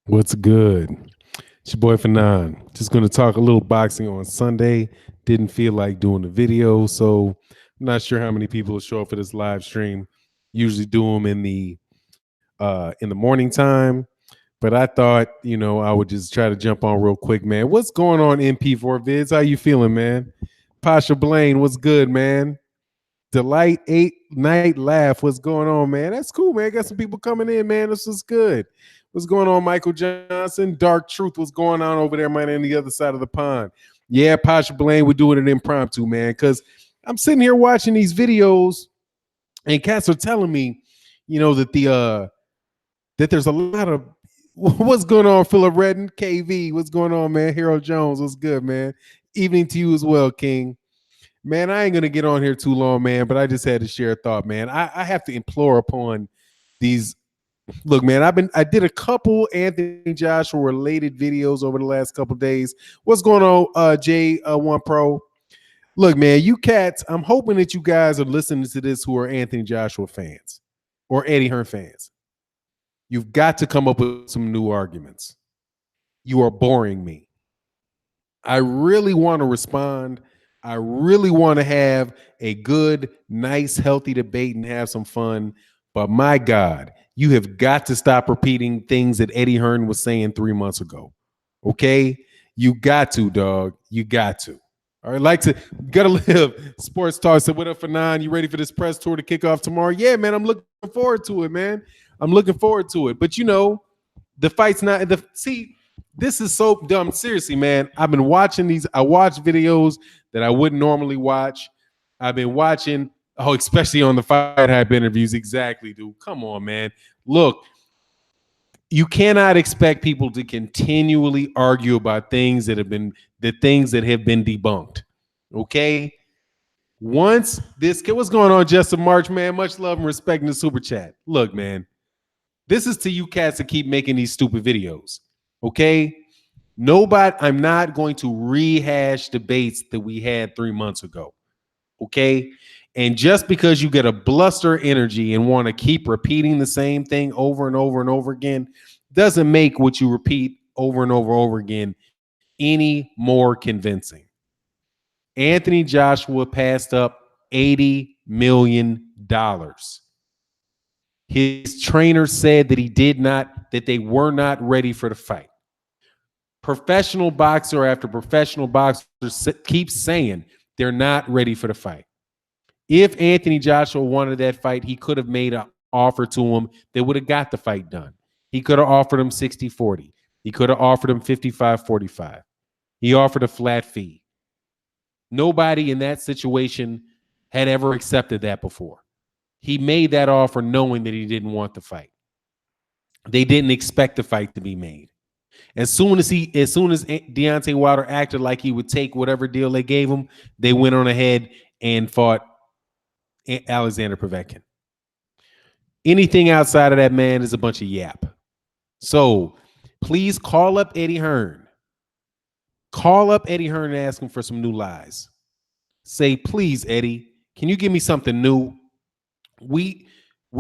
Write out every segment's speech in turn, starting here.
What's good? It's your boy Fanon. Just going to talk a little boxing on Sunday. Didn't feel like doing the video, so I'm not sure how many people will show up for this live stream. Usually do them in the morning time, but I thought I would just try to jump on real quick, man. What's going on, MP4 Vids? How you feeling, man? Pasha Blaine, what's good, man? Delight 8 Night Laugh. What's going on, man? That's cool, man. Got some people coming in, man. This is good. What's going on, Michael Johnson? Dark Truth. What's going on over there, man, on the other side of the pond? Yeah, Pasha Blaine, we're doing it impromptu, man. Because I'm sitting here watching these videos, and cats are telling me, that there's a lot of what's going on, Philip Redden, KV. What's going on, man? Harold Jones. What's good, man? Evening to you as well, King. Man, I ain't gonna get on here too long, man, but I just had to share a thought, man. I have to implore upon these. Look, man, I did a couple Anthony Joshua related videos over the last couple days. What's going on, J1 Pro? Look, man, you cats, I'm hoping that you guys are listening to this who are Anthony Joshua fans or Eddie Hearn fans. You've got to come up with some new arguments. You are boring me. I really want to respond. I really want to have a good, nice, healthy debate and have some fun. But my God, you have got to stop repeating things that Eddie Hearn was saying 3 months ago. Okay? You got to, dog. You got to. All right, gotta live. Sports Talk said, what up for 9? You ready for this press tour to kick off tomorrow? Yeah, man, I'm looking forward to it, man. I'm looking forward to it. But the fight's not this is so dumb. Seriously, man. I've been watching these. I watch videos that I wouldn't normally watch. I've been watching, especially on the Fight Hype interviews. Exactly, dude. Come on, man. Look, you cannot expect people to continually argue about things that have been debunked. Okay? What's going on, Justin March, man? Much love and respect in the super chat. Look, man. This is to you cats that keep making these stupid videos. Okay? I'm not going to rehash debates that we had 3 months ago. Okay? And just because you get a bluster energy and want to keep repeating the same thing over and over and over again doesn't make what you repeat over and over again any more convincing. Anthony Joshua passed up $80 million. His trainer said that they were not ready for the fight. Professional boxer after professional boxer keeps saying they're not ready for the fight. If Anthony Joshua wanted that fight, he could have made an offer to him that would have got the fight done. He could have offered him 60-40. He could have offered him 55-45. He offered a flat fee. Nobody in that situation had ever accepted that before. He made that offer knowing that he didn't want the fight. They didn't expect the fight to be made. As soon as Deontay Wilder acted like he would take whatever deal they gave him, they went on ahead and fought Alexander Povetkin. Anything outside of that, man, is a bunch of yap. So please call up Eddie Hearn. Call up Eddie Hearn and ask him for some new lies. Say, please, Eddie, can you give me something new? We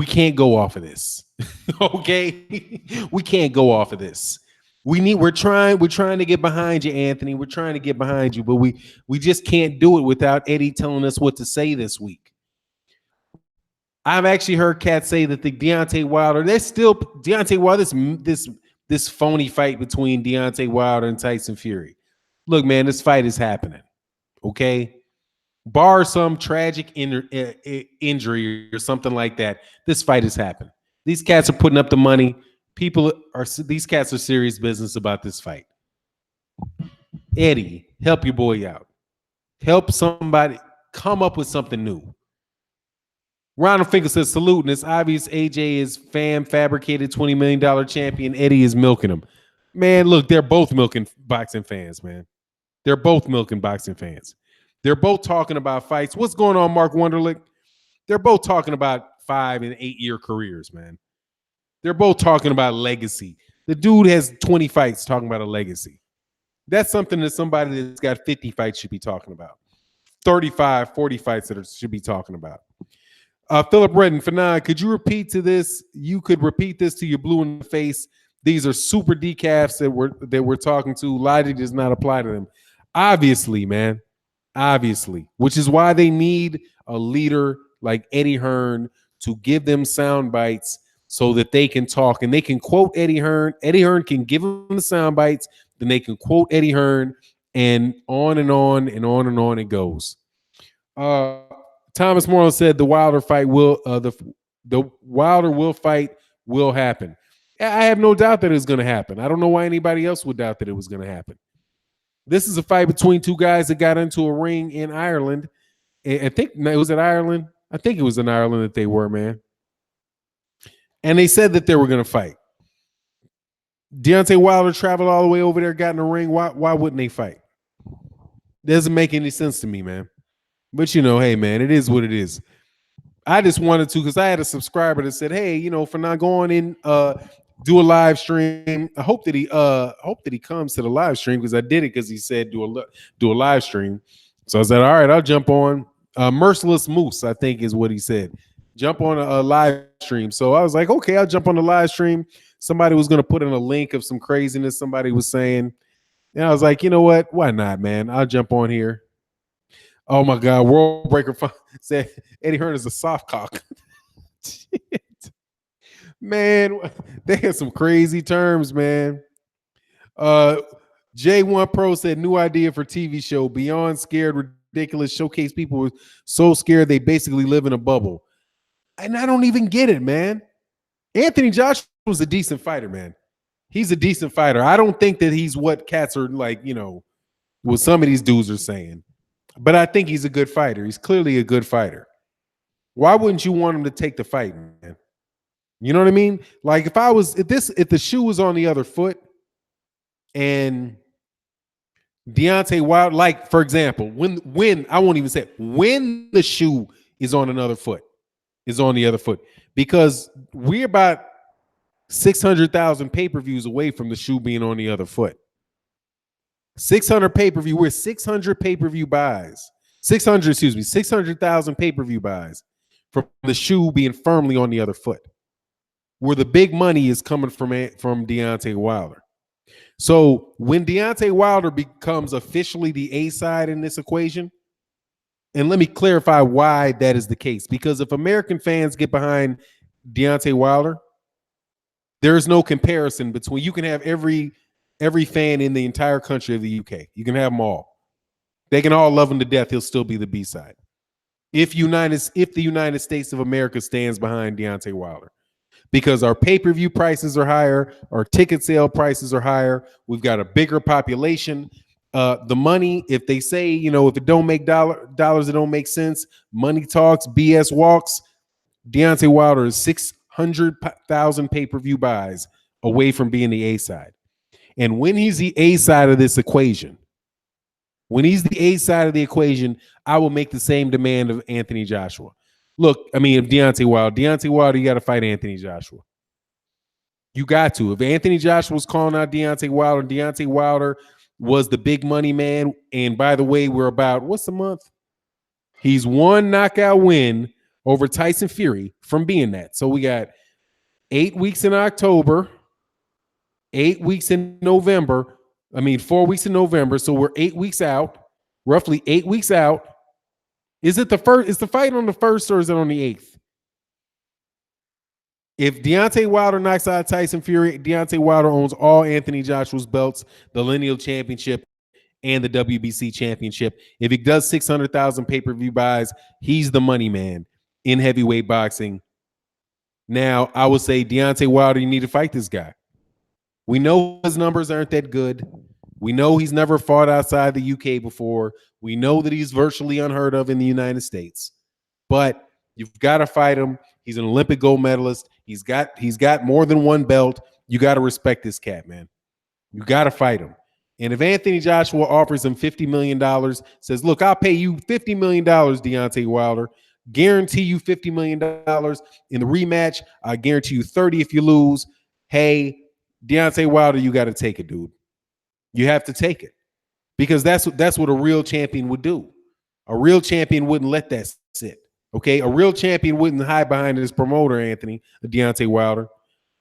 can't go off of this. Okay? We can't go off of this. We're trying to get behind you, Anthony. We're trying to get behind you, but we just can't do it without Eddie telling us what to say this week. I've actually heard cats say that the Deontay Wilder, this phony fight between Deontay Wilder and Tyson Fury. Look, man, this fight is happening. Okay? Bar some tragic injury or something like that, this fight has happened. These cats are putting up the money. These cats are serious business about this fight. Eddie, help your boy out. Help somebody come up with something new. Ronald Finkel says, salute, and it's obvious AJ is fabricated $20 million champion. Eddie is milking him. Man, look, they're both milking boxing fans, man. They're both milking boxing fans. They're both talking about fights. What's going on, Mark Wunderlich? They're both talking about 5 and 8 year careers, man. They're both talking about legacy. The dude has 20 fights talking about a legacy. That's something that somebody that's got 50 fights should be talking about. 35, 40 fights that should be talking about. Philip Redden, Fanon, could you repeat this to your blue in the face These are super decafs that we're talking to. Logic does not apply to them. Obviously, man. Obviously. Which is why they need a leader like Eddie Hearn to give them sound bites so that they can talk and they can quote Eddie Hearn. Eddie Hearn can give them the sound bites, then they can quote Eddie Hearn, and on and on and on and on it goes. Uh, Thomas Morrow said the Wilder fight will the Wilder will fight will happen. I have no doubt that it's going to happen. I don't know why anybody else would doubt that it was going to happen. This is a fight between two guys that got into a ring in Ireland. I think it was in Ireland. I think it was in Ireland that they were, man. And they said that they were going to fight. Deontay Wilder traveled all the way over there, got in the ring. Why wouldn't they fight? Doesn't make any sense to me, man. But hey, man, it is what it is. I just wanted to, because I had a subscriber that said, hey, for not going in, do a live stream. I hope that he comes to the live stream, because I did it because he said do a live stream. So I said, all right, I'll jump on. Merciless Moose, I think is what he said. Jump on a live stream. So I was like, okay, I'll jump on the live stream. Somebody was going to put in a link of some craziness somebody was saying. And I was like, you know what? Why not, man? I'll jump on here. Oh, my God. World Breaker said Eddie Hearn is a soft cock. Man, they had some crazy terms, man. J1 Pro said new idea for TV show. Beyond scared, ridiculous. Showcase people who are so scared they basically live in a bubble. And I don't even get it, man. Anthony Joshua was a decent fighter, man. He's a decent fighter. I don't think that he's what cats are like, what some of these dudes are saying. But I think he's a good fighter. He's clearly a good fighter. Why wouldn't you want him to take the fight, man? You know what I mean? Like if the shoe was on the other foot and Deontay Wilder, like for example, when I won't even say it, when the shoe is on another foot, is on the other foot, because we're about 600,000 pay-per-views away from the shoe being on the other foot. 600 pay-per-view. We're 600 pay-per-view buys. 600,000 pay-per-view buys from the shoe being firmly on the other foot, where the big money is coming from Deontay Wilder. So when Deontay Wilder becomes officially the A side in this equation, and let me clarify why that is the case, because if American fans get behind Deontay Wilder, there is no comparison between, you can have every fan in the entire country of the UK. You can have them all. They can all love him to death. He'll still be the B side. If the United States of America stands behind Deontay Wilder, because our pay-per-view prices are higher, our ticket sale prices are higher, we've got a bigger population. The money, if they say, if it don't make dollars, it don't make sense. Money talks, BS walks. Deontay Wilder is 600,000 pay-per-view buys away from being the A side. And when he's the A side of this equation, I will make the same demand of Anthony Joshua. Look, I mean, if Deontay Wilder, you got to fight Anthony Joshua. You got to. If Anthony Joshua was calling out Deontay Wilder was the big money man. And by the way, we're about, what's the month? He's one knockout win over Tyson Fury from being that. So we got 8 weeks in October, 8 weeks in November. 4 weeks in November. So we're 8 weeks out, roughly 8 weeks out. Is the fight on the 1st or is it on the 8th? If Deontay Wilder knocks out Tyson Fury, Deontay Wilder owns all Anthony Joshua's belts, the Lineal Championship and the WBC Championship. If he does 600,000 pay-per-view buys, he's the money man in heavyweight boxing. Now, I would say, Deontay Wilder, you need to fight this guy. We know his numbers aren't that good. We know he's never fought outside the UK before. We know that he's virtually unheard of in the United States. But you've got to fight him. He's an Olympic gold medalist. He's got more than one belt. You got to respect this cat, man. You got to fight him. And if Anthony Joshua offers him $50 million, says, look, I'll pay you $50 million, Deontay Wilder. Guarantee you $50 million in the rematch. I guarantee you 30 if you lose. Hey, Deontay Wilder, you got to take it, dude. You have to take it, because that's what a real champion would do. A real champion wouldn't let that sit. Okay, a real champion wouldn't hide behind his promoter, Deontay Wilder.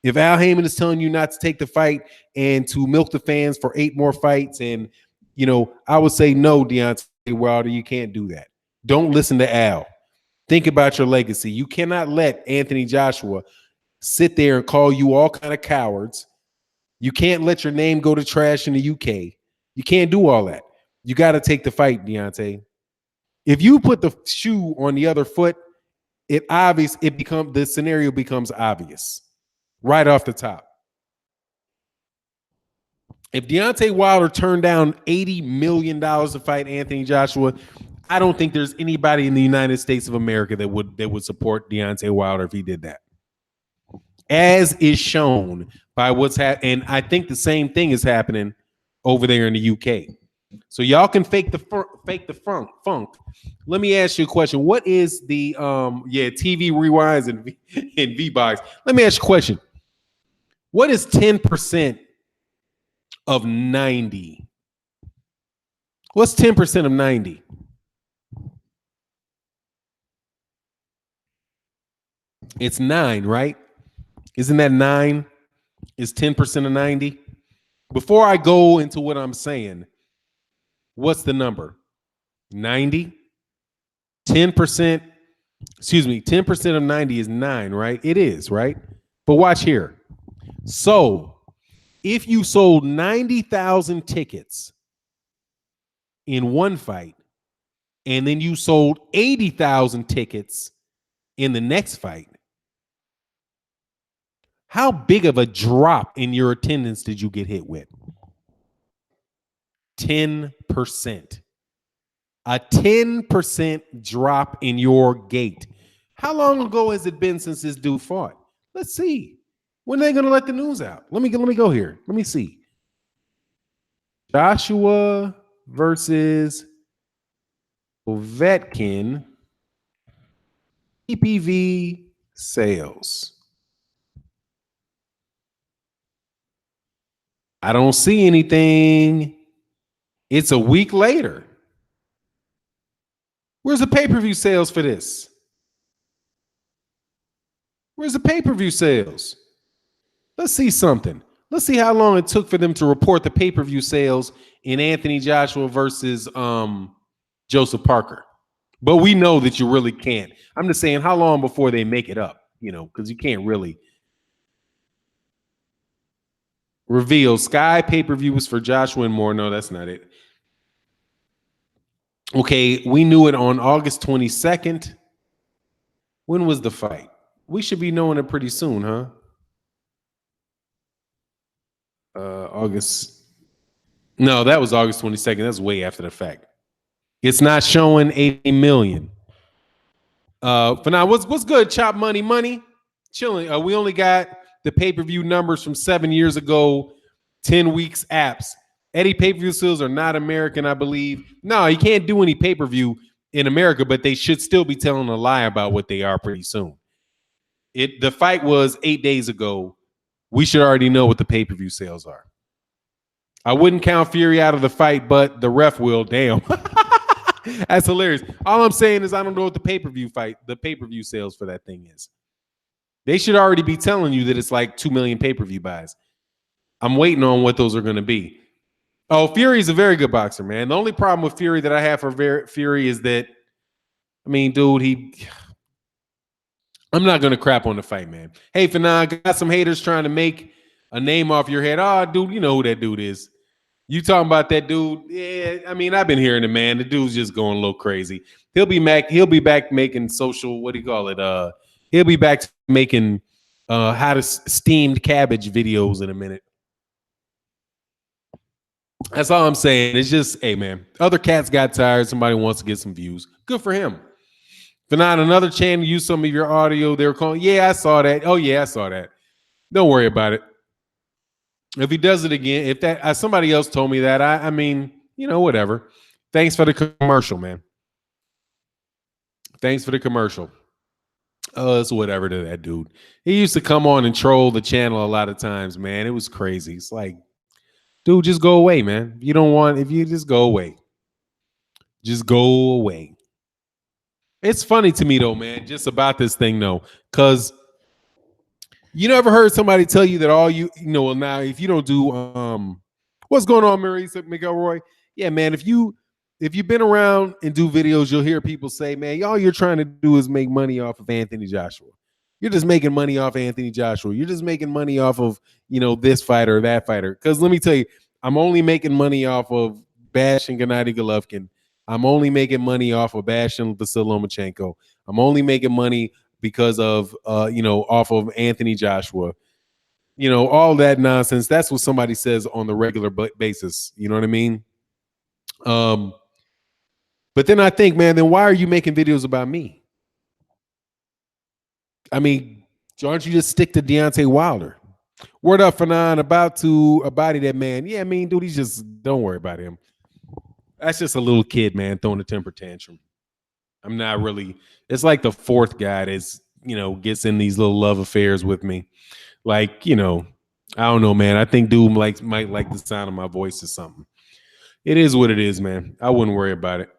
If Al Heyman is telling you not to take the fight and to milk the fans for 8 more fights, and I would say no, Deontay Wilder, you can't do that. Don't listen to Al. Think about your legacy. You cannot let Anthony Joshua sit there and call you all kind of cowards. You can't let your name go to trash in the UK. You can't do all that. You got to take the fight, Deontay. If you put the shoe on the other foot, the scenario becomes obvious right off the top. If Deontay Wilder turned down $80 million to fight Anthony Joshua, I don't think there's anybody in the United States of America that would support Deontay Wilder if he did that. As is shown by what's happening, and I think the same thing is happening over there in the UK. So y'all can fake the funk. Let me ask you a question. What is the TV rewinds and V-Box? Let me ask you a question. What is 10% of 90? What's 10% of 90? It's 9, right? Isn't that 9? Is 10% of 90? Before I go into what I'm saying, what's the number? 90? 10%, 10% of 90 is 9, right? It is, right? But watch here. So if you sold 90,000 tickets in one fight, and then you sold 80,000 tickets in the next fight, how big of a drop in your attendance did you get hit with? 10%. A 10% drop in your gate. How long ago has it been since this dude fought? Let's see. When are they going to let the news out? Let me go here. Let me see. Joshua versus Povetkin. PPV sales. I don't see anything. It's a week later. Where's the pay-per-view sales for this? Where's the pay-per-view sales? Let's see something. Let's see how long it took for them to report the pay-per-view sales in Anthony Joshua versus Joseph Parker. But we know that you really can't. I'm just saying, how long before they make it up? Because you can't really reveal. Sky pay-per-view was for Joshua and more. No, that's not it. Okay, we knew it on August 22nd. When was the fight? We should be knowing it pretty soon, huh? August. No, that was August 22nd. That's way after the fact. It's not showing 80 million. For now, what's good? Chop money. Chilling. We only got the pay-per-view numbers from 7 years ago, 10 weeks apps. Eddie pay-per-view sales are not American, I believe. No, you can't do any pay-per-view in America, but they should still be telling a lie about what they are pretty soon. The fight was 8 days ago. We should already know what the pay-per-view sales are. I wouldn't count Fury out of the fight, but the ref will. Damn. That's hilarious. All I'm saying is I don't know what the pay-per-view sales for that thing is. They should already be telling you that it's like 2 million pay-per-view buys. I'm waiting on what those are going to be. Oh, Fury's a very good boxer, man. The only problem with Fury that I have for Fury is that, I mean, dude, I'm not going to crap on the fight, man. Hey, Fanon, got some haters trying to make a name off your head. Oh, dude, you know who that dude is. You talking about that dude? Yeah, I mean, I've been hearing it, man. The dude's just going a little crazy. He'll be back making social, what do you call it? He'll be back making how to steamed cabbage videos in a minute. That's all I'm saying. It's just, hey, man, other cats got tired. Somebody wants to get some views. Good for him. For not another channel, use some of your audio. They were calling, yeah, I saw that. Oh, yeah, I saw that. Don't worry about it. If he does it again, if that somebody else told me that, I mean, whatever. Thanks for the commercial, man. Thanks for the commercial. Oh, it's whatever to that dude. He used to come on and troll the channel a lot of times, man. It was crazy. It's like, dude, just go away, man. If you just go away. Just go away. It's funny to me, though, man, just about this thing, though, because You never heard somebody tell you that all you know, well, now if you don't do what's going on, Marisa McElroy? Yeah, man, if you've been around and do videos, you'll hear people say, man, all you're trying to do is make money off of Anthony Joshua. You're just making money off Anthony Joshua. You're just making money off of, this fighter or that fighter. Because let me tell you, I'm only making money off of bashing Gennady Golovkin. I'm only making money off of bashing Vasily Lomachenko. I'm only making money because of off of Anthony Joshua. All that nonsense. That's what somebody says on the regular basis. You know what I mean? But then I think, man, then why are you making videos about me? I mean, aren't you just stick to Deontay Wilder? Word up, Fanon, about to body that man. Yeah, I mean, dude, don't worry about him. That's just a little kid, man, throwing a temper tantrum. I'm not really. It's like the fourth guy that's gets in these little love affairs with me. Like, I don't know, man. I think dude might like the sound of my voice or something. It is what it is, man. I wouldn't worry about it.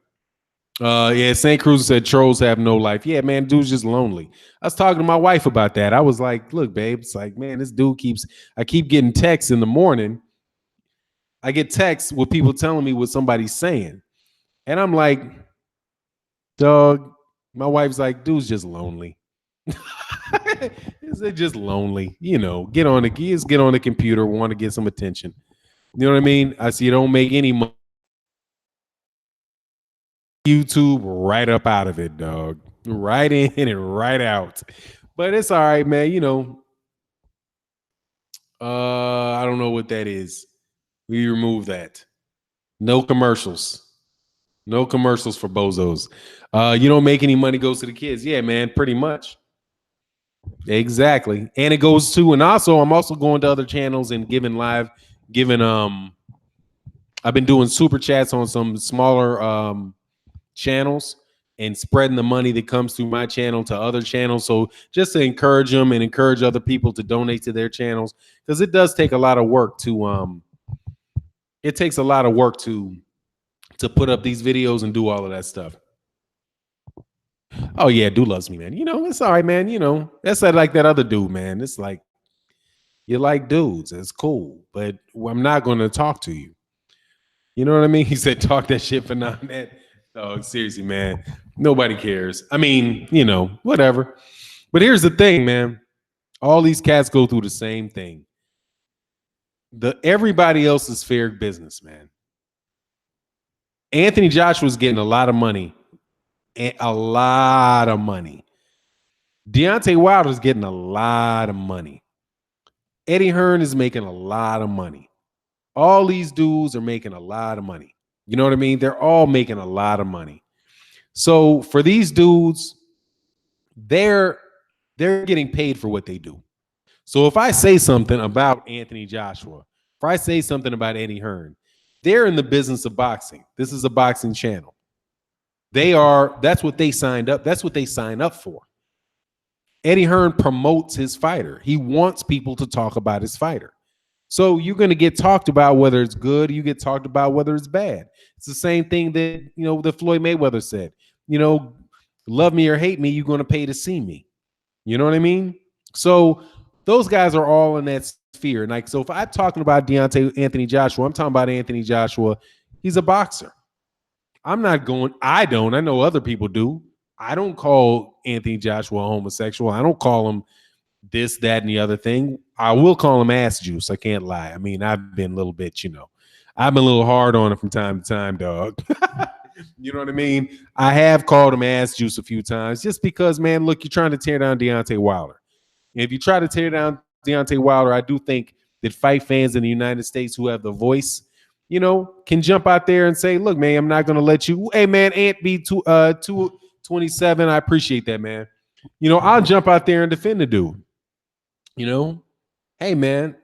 Yeah, St. Cruz said trolls have no life. Yeah, man, dude's just lonely. I was talking to my wife about that. I was like, look, babe, it's like, man, this dude I keep getting texts in the morning. I get texts with people telling me what somebody's saying. And I'm like, dog, my wife's like, dude's just lonely. They're just lonely. Get on the computer, want to get some attention. You know what I mean? I see you don't make any money. YouTube right up out of it, dog. Right in and right out. But it's all right, man. I don't know what that is. We remove that. No commercials. No commercials for bozos. You don't make any money, goes to the kids. Yeah, man, pretty much. Exactly. And it goes to, and also I'm also going to other channels and giving I've been doing super chats on some smaller channels and spreading the money that comes through my channel to other channels. So just to encourage them and encourage other people to donate to their channels, because it does take a lot of work to put up these videos and do all of that stuff. Oh yeah, dude loves me, man. It's all right, man. That's like that other dude, man. It's like you like dudes, it's cool, but I'm not going to talk to you. You know what I mean? He said, talk that shit for now, man. Oh, seriously, man. Nobody cares. I mean, whatever. But here's the thing, man. All these cats go through the same thing. Everybody else is fair business, man. Anthony Joshua's getting a lot of money. A lot of money. Deontay Wilder's getting a lot of money. Eddie Hearn is making a lot of money. All these dudes are making a lot of money. You know what I mean? They're all making a lot of money. So for these dudes, they're getting paid for what they do. So if I say something about Anthony Joshua, if I say something about Eddie Hearn, they're in the business of boxing. This is a boxing channel. That's what they signed up. That's what they sign up for. Eddie Hearn promotes his fighter. He wants people to talk about his fighter. So you're going to get talked about whether it's good. You get talked about whether it's bad. It's the same thing that, that Floyd Mayweather said, love me or hate me, you're going to pay to see me. You know what I mean? So those guys are all in that sphere. And so if I'm talking about Anthony Joshua, I'm talking about Anthony Joshua. He's a boxer. I know other people do. I don't call Anthony Joshua a homosexual. I don't call him this, that, and the other thing. I will call him ass juice. I can't lie. I mean, I've been a little bit, I've been a little hard on him from time to time, dog. You know what I mean? I have called him ass juice a few times just because, man, look, you're trying to tear down Deontay Wilder. And if you try to tear down Deontay Wilder, I do think that fight fans in the United States who have the voice, can jump out there and say, look, man, I'm not going to let you. Hey, man, Ant B 227. I appreciate that, man. I'll jump out there and defend the dude. Hey, man,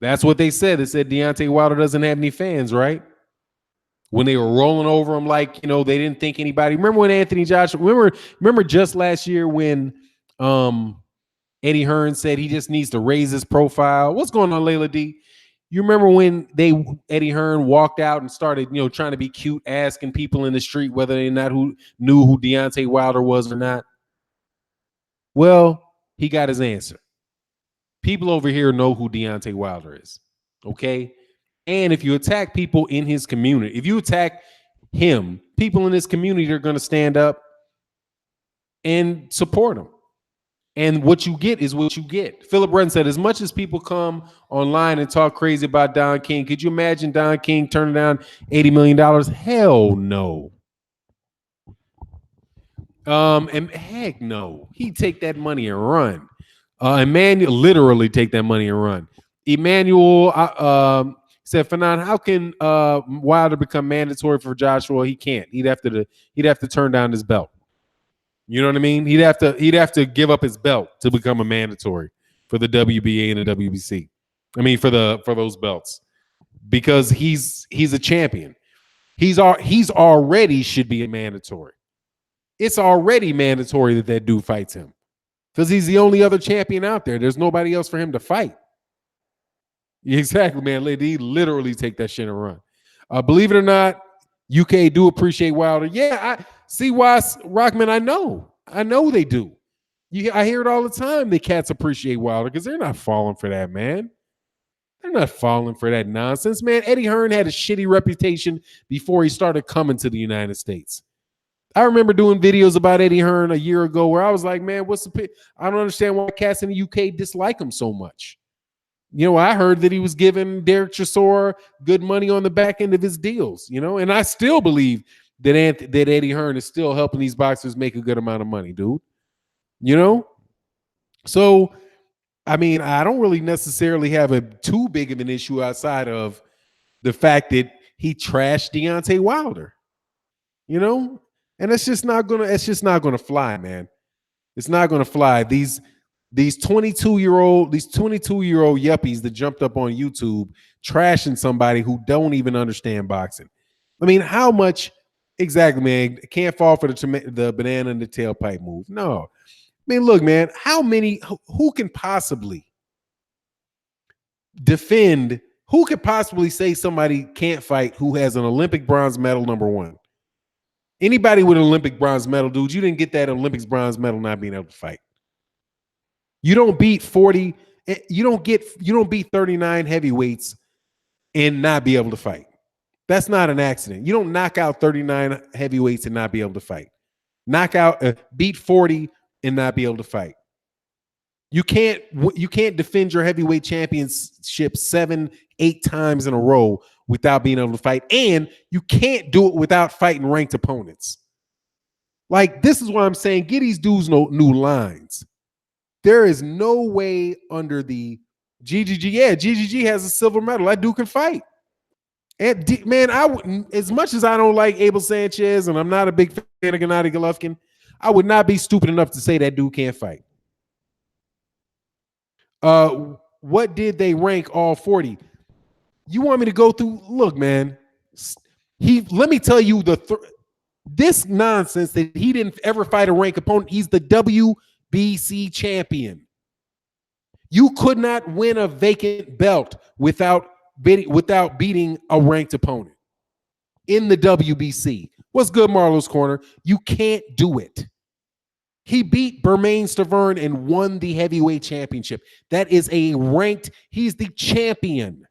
that's what they said. They said Deontay Wilder doesn't have any fans, right? When they were rolling over him like, they didn't think anybody. Remember when Anthony Joshua, remember just last year when Eddie Hearn said he just needs to raise his profile. What's going on, Layla D? You remember when Eddie Hearn walked out and started, trying to be cute, asking people in the street whether or not who knew who Deontay Wilder was or not? Well, he got his answer. People over here know who Deontay Wilder is. Okay. And if you attack people in his community, if you attack him, people in his community are going to stand up and support him. And what you get is what you get. Philip Redden said, as much as people come online and talk crazy about Don King, could you imagine Don King turning down $80 million? Hell no. And heck no. He'd take that money and run. Emmanuel literally take that money and run. Emmanuel said, Fanon, how can Wilder become mandatory for Joshua? He can't. He'd have to turn down his belt. You know what I mean? He'd have to give up his belt to become a mandatory for the WBA and the WBC. I mean, for those belts, because he's a champion. He's already should be a mandatory. It's already mandatory that dude fights him because he's the only other champion out there. There's nobody else for him to fight. Exactly, man. He literally take that shit and run. Believe it or not, UK do appreciate Wilder. Yeah, I see why, Rockman. I know they do. I hear it all the time. The cats appreciate Wilder because they're not falling for that, man. They're not falling for that nonsense, man. Eddie Hearn had a shitty reputation before he started coming to the United States. I remember doing videos about Eddie Hearn a year ago where I was like, man, I don't understand why cats in the UK dislike him so much. You know, I heard that he was giving Derek Chisora good money on the back end of his deals, you know, and I still believe that Eddie Hearn is still helping these boxers make a good amount of money, dude. You know? So, I mean, I don't really necessarily have too big of an issue outside of the fact that he trashed Deontay Wilder. You know? And it's just not gonna fly, man. It's not gonna fly. These 22-year-old yuppies that jumped up on YouTube trashing somebody who don't even understand boxing. I mean, how much exactly, man? Can't fall for the banana in the tailpipe move. No. I mean, look, man, who can possibly defend, who could possibly say somebody can't fight who has an Olympic bronze medal, number one? Anybody with an Olympic bronze medal, dude, you didn't get that Olympics bronze medal not being able to fight. You don't beat 40, you don't beat 39 heavyweights and not be able to fight. That's not an accident. You don't knock out 39 heavyweights and not be able to fight. Beat 40 and not be able to fight. You can't defend your heavyweight championship 7-8 times in a row without being able to fight, and you can't do it without fighting ranked opponents. Like, this is why I'm saying, get these dudes new lines. There is no way under the GGG. Yeah, GGG has a silver medal. That dude can fight. And man, as much as I don't like Abel Sanchez and I'm not a big fan of Gennady Golovkin, I would not be stupid enough to say that dude can't fight. What did they rank all 40? You want me to go through? Look, man. Let me tell you this nonsense that he didn't ever fight a ranked opponent. He's the WBC champion. You could not win a vacant belt without beating a ranked opponent in the WBC. What's good, Marlo's Corner? You can't do it. He beat Bermain Stavern and won the heavyweight championship. That is he's the champion.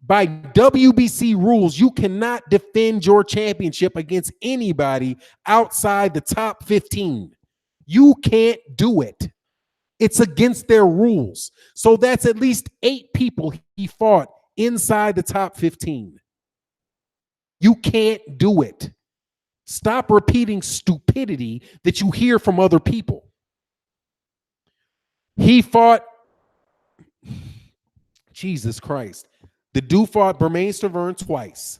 By WBC rules, you cannot defend your championship against anybody outside the top 15. You can't do it. It's against their rules. So that's at least 8 people he fought inside the top 15. You can't do it. Stop repeating stupidity that you hear from other people. He fought, Jesus Christ. The dude fought Bermain Stavern twice.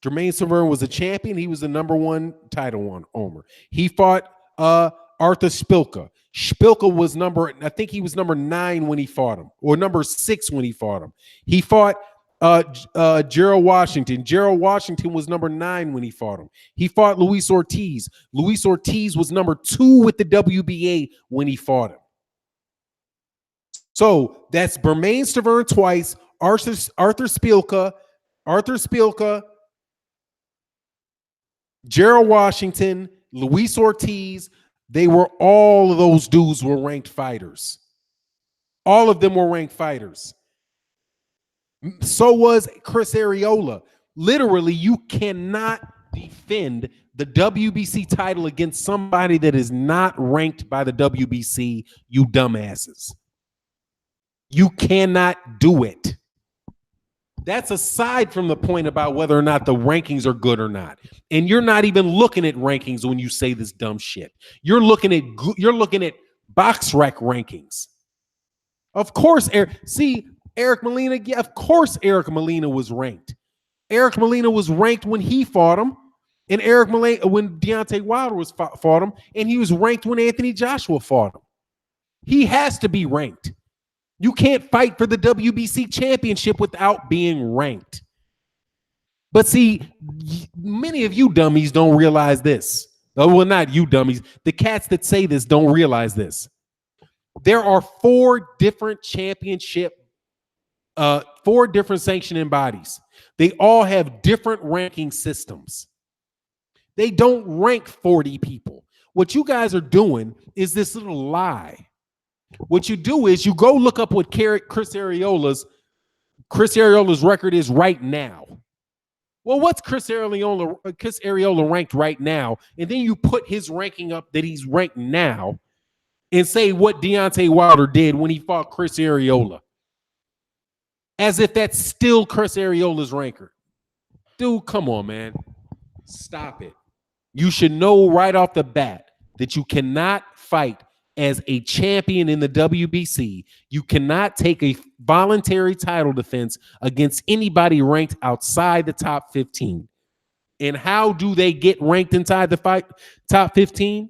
Bermain Stavern was a champion. He was the number 1 title owner. He fought Arthur Spilka. Spilka was I think he was number 9 when he fought him, or number 6 when he fought him. He fought Gerald Washington. Gerald Washington was number 9 when he fought him. He fought Luis Ortiz. Luis Ortiz was number 2 with the WBA when he fought him. So that's Bermain Stavern twice, Arthur Spilka, Gerald Washington, Luis Ortiz. All of those dudes were ranked fighters. All of them were ranked fighters. So was Chris Areola. Literally, you cannot defend the WBC title against somebody that is not ranked by the WBC, you dumbasses. You cannot do it. That's aside from the point about whether or not the rankings are good or not. And you're not even looking at rankings when you say this dumb shit. You're looking at BoxRec rankings. Of course, Eric Molina, yeah, of course Eric Molina was ranked. Eric Molina was ranked when he fought him, and when Deontay Wilder fought him, and he was ranked when Anthony Joshua fought him. He has to be ranked. You can't fight for the WBC championship without being ranked. But see, many of you dummies don't realize this. Well, not you dummies. The cats that say this don't realize this. There are 4 different sanctioning bodies. They all have different ranking systems. They don't rank 40 people. What you guys are doing is this little lie. What you do is you go look up what Chris Areola's record is right now. Well, what's Chris Areola ranked right now? And then you put his ranking up that he's ranked now and say what Deontay Wilder did when he fought Chris Areola. As if that's still Chris Areola's ranker. Dude, come on, man. Stop it. You should know right off the bat that you cannot fight as a champion in the WBC. You cannot take a voluntary title defense against anybody ranked outside the top 15. And how do they get ranked inside the top 15?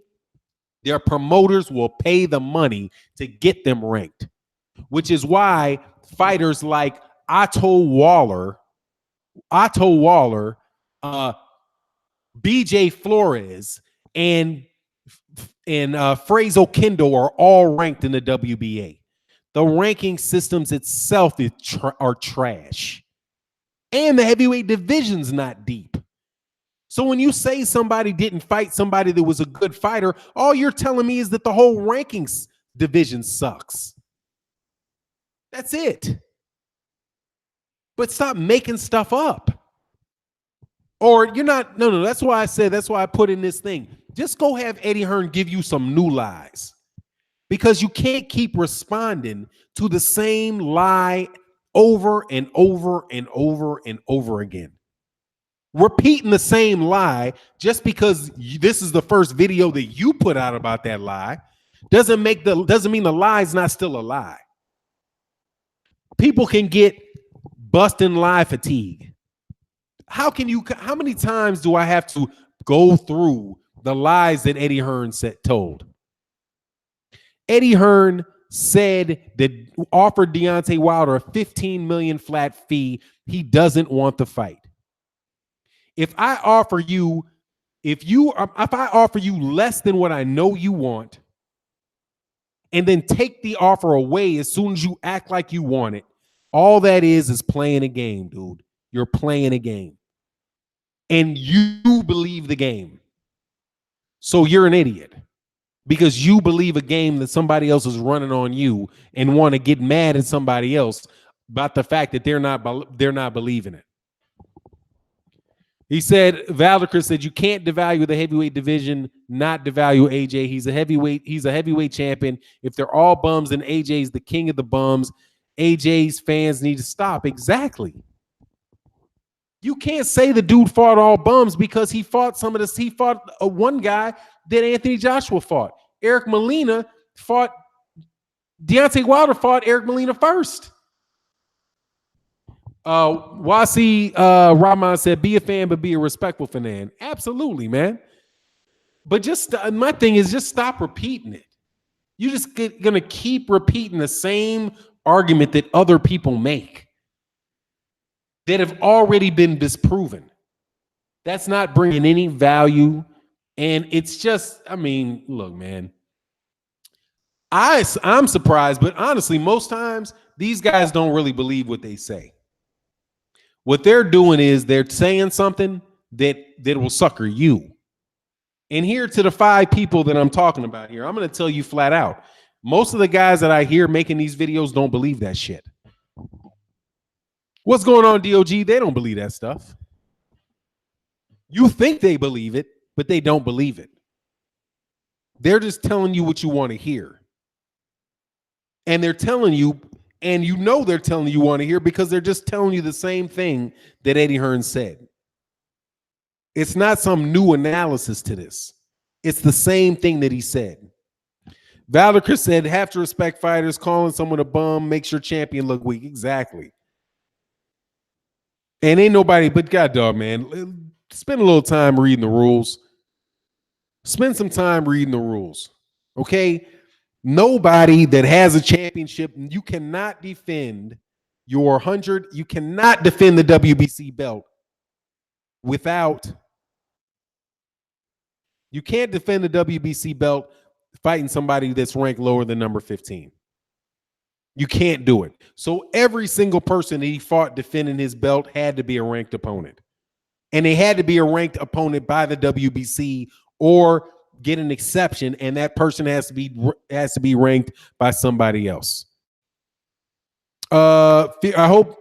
Their promoters will pay the money to get them ranked, which is why fighters like Otto Waller, BJ Flores, and Fraser Kendall are all ranked in the WBA. The ranking systems itself are trash. And the heavyweight division's not deep. So when you say somebody didn't fight somebody that was a good fighter, all you're telling me is that the whole rankings division sucks. That's it. But stop making stuff up. Or you're not, no, that's why I put in this thing. Just go have Eddie Hearn give you some new lies. Because you can't keep responding to the same lie over and over and over and over again. Repeating the same lie just because this is the first video that you put out about that lie doesn't mean the lie is not still a lie. People can get busting lie fatigue. How many times do I have to go through the lies that Eddie Hearn told? Eddie Hearn said that offered Deontay Wilder a $15 million flat fee. He doesn't want the fight. If I offer you less than what I know you want, and then take the offer away as soon as you act like you want it, all that is playing a game, dude. You're playing a game. And you believe the game. So you're an idiot. Because you believe a game that somebody else is running on you and want to get mad at somebody else about the fact that they're not believing it. He said, Valdecris said, you can't devalue the heavyweight division, not devalue AJ. He's a heavyweight champion. If they're all bums, then AJ's the king of the bums. AJ's fans need to stop. Exactly. You can't say the dude fought all bums because he fought one guy that Anthony Joshua fought. Deontay Wilder fought Eric Molina first. Wasi Rahman said, be a fan, but be a respectful fan. Absolutely, man. But my thing is just stop repeating it. You're just going to keep repeating the same argument that other people make that have already been disproven. That's not bringing any value. And it's just, look, man, I'm surprised, but honestly, most times these guys don't really believe what they say. What they're doing is they're saying something that will sucker you. And here to the 5 people that I'm talking about here, I'm going to tell you flat out, Most of the guys that I hear making these videos don't believe that shit. What's going on, DOG? They don't believe that stuff. You think they believe it, but they don't believe it. They're just telling you what you want to hear. And they're telling you, and you know they're telling you want to hear because they're just telling you the same thing that Eddie Hearn said. It's not some new analysis to this. It's the same thing that he said. Valdecris said, have to respect fighters. Calling someone a bum makes your champion look weak. Exactly. And ain't nobody but God dog, man. Spend a little time reading the rules. Spend some time reading the rules. Okay? Nobody that has a championship, you cannot defend your 100, you cannot defend the WBC belt without, you can't defend the WBC belt fighting somebody that's ranked lower than number 15. You can't do it. So every single person that he fought defending his belt had to be a ranked opponent. And they had to be a ranked opponent by the WBC or get an exception, and that person has to be ranked by somebody else. I hope.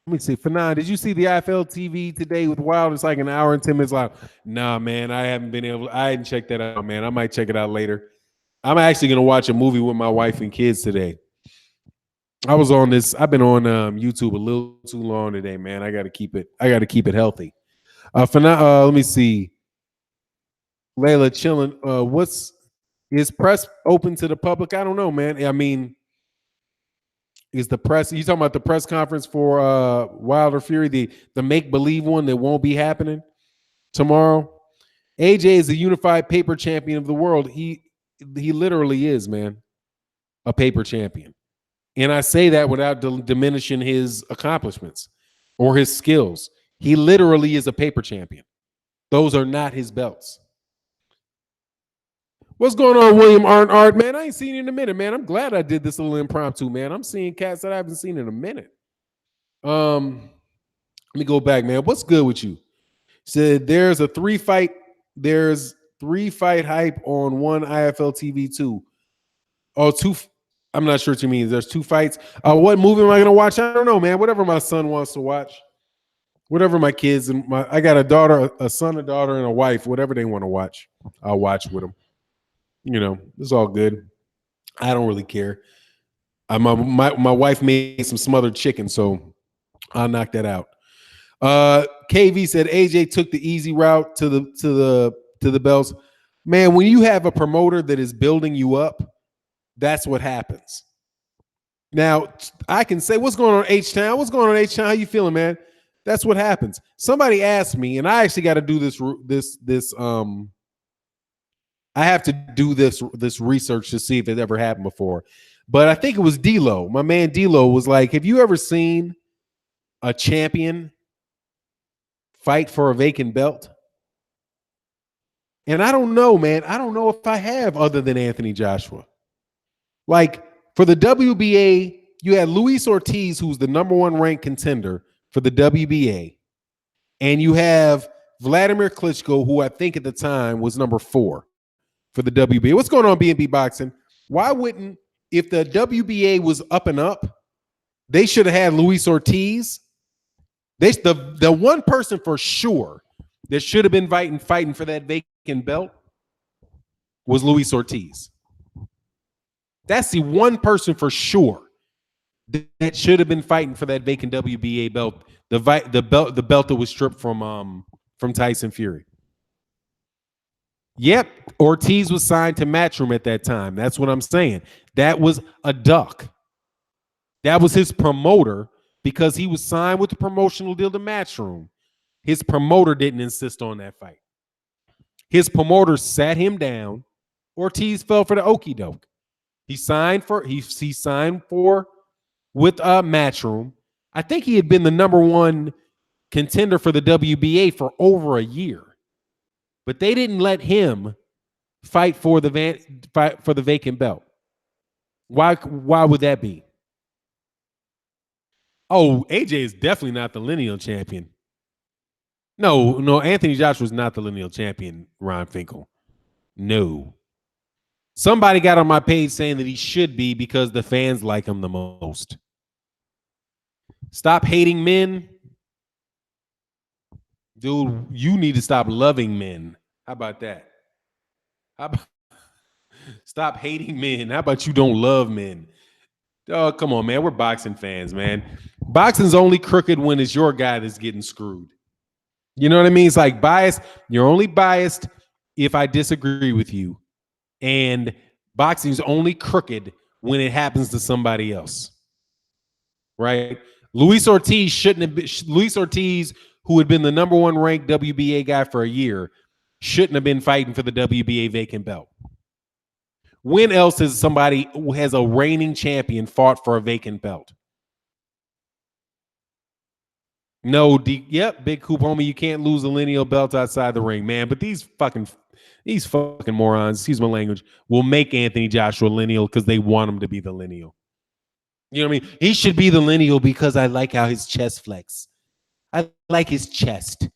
Let me see. Fanon, did you see the IFL TV today with Wild? It's like an hour and 10 minutes long. Nah, man, I hadn't checked that out, man. I might check it out later. I'm actually gonna watch a movie with my wife and kids today. I've been on YouTube a little too long today, man. I gotta keep it healthy. Let me see. Layla chilling. Is press open to the public? I don't know, man. I mean, is the press? You talking about the press conference for Wilder Fury, the make believe one that won't be happening tomorrow? AJ is a unified paper champion of the world. He literally is, man, a paper champion, and I say that without diminishing his accomplishments or his skills. He literally is a paper champion. Those are not his belts. What's going on, William Art? Man, I ain't seen you in a minute, man. I'm glad I did this little impromptu, man. I'm seeing cats that I haven't seen in a minute. Let me go back, man. What's good with you? Said there's 3 fight hype on one IFL TV too. Oh, 2. I'm not sure what you mean. There's 2 fights. What movie am I gonna watch? I don't know, man. Whatever my son wants to watch. Whatever my kids and I got a son, a daughter, and a wife. Whatever they want to watch, I'll watch with them. You know, it's all good. I don't really care. My wife made some smothered chicken, so I'll knock that out. KV said AJ took the easy route to the belts. Man, when you have a promoter that is building you up, that's what happens. Now, I can say, what's going on H-Town? What's going on H-Town? How you feeling, man? That's what happens. Somebody asked me, and I actually got to do this I have to do this research to see if it ever happened before. But I think it was D-Lo. My man D-Lo was like, have you ever seen a champion fight for a vacant belt? And I don't know, man. I don't know if I have, other than Anthony Joshua. Like, for the WBA, you had Luis Ortiz, who's the #1 ranked contender for the WBA. And you have Wladimir Klitschko, who I think at the time was #4 for the WBA. What's going on, B&B Boxing? Why wouldn't, if the WBA was up and up, they should have had Luis Ortiz. The one person for sure that should have been fighting for that vacant belt was Luis Ortiz. That's the one person for sure that should have been fighting for that vacant WBA belt, the belt that was stripped from Tyson Fury. Yep, Ortiz was signed to Matchroom at that time. That's what I'm saying. That was a duck. That was his promoter because he was signed with the promotional deal to Matchroom. His promoter didn't insist on that fight. His promoter sat him down. Ortiz fell for the okie doke. He signed with Matchroom. I think he had been the #1 contender for the WBA for over a year. But they didn't let him fight for the vacant belt. Why would that be? Oh, AJ is definitely not the lineal champion. No, Anthony Joshua is not the lineal champion, Ron Finkel. No. Somebody got on my page saying that he should be because the fans like him the most. Stop hating men. Dude, you need to stop loving men. How about that? How about stop hating men? How about you don't love men? Oh, come on, man. We're boxing fans, man. Boxing's only crooked when it's your guy that's getting screwed. You know what I mean? It's like bias. You're only biased if I disagree with you. And boxing's only crooked when it happens to somebody else. Right? Luis Ortiz shouldn't have been. Luis Ortiz, who had been the number one ranked WBA guy for a year, shouldn't have been fighting for the WBA vacant belt. When else has somebody who has a reigning champion fought for a vacant belt? No, yep, big coop homie, you can't lose a lineal belt outside the ring, man. But these fucking morons, excuse my language, will make Anthony Joshua lineal because they want him to be the lineal. You know what I mean? He should be the lineal because I like how his chest flex. I like his chest.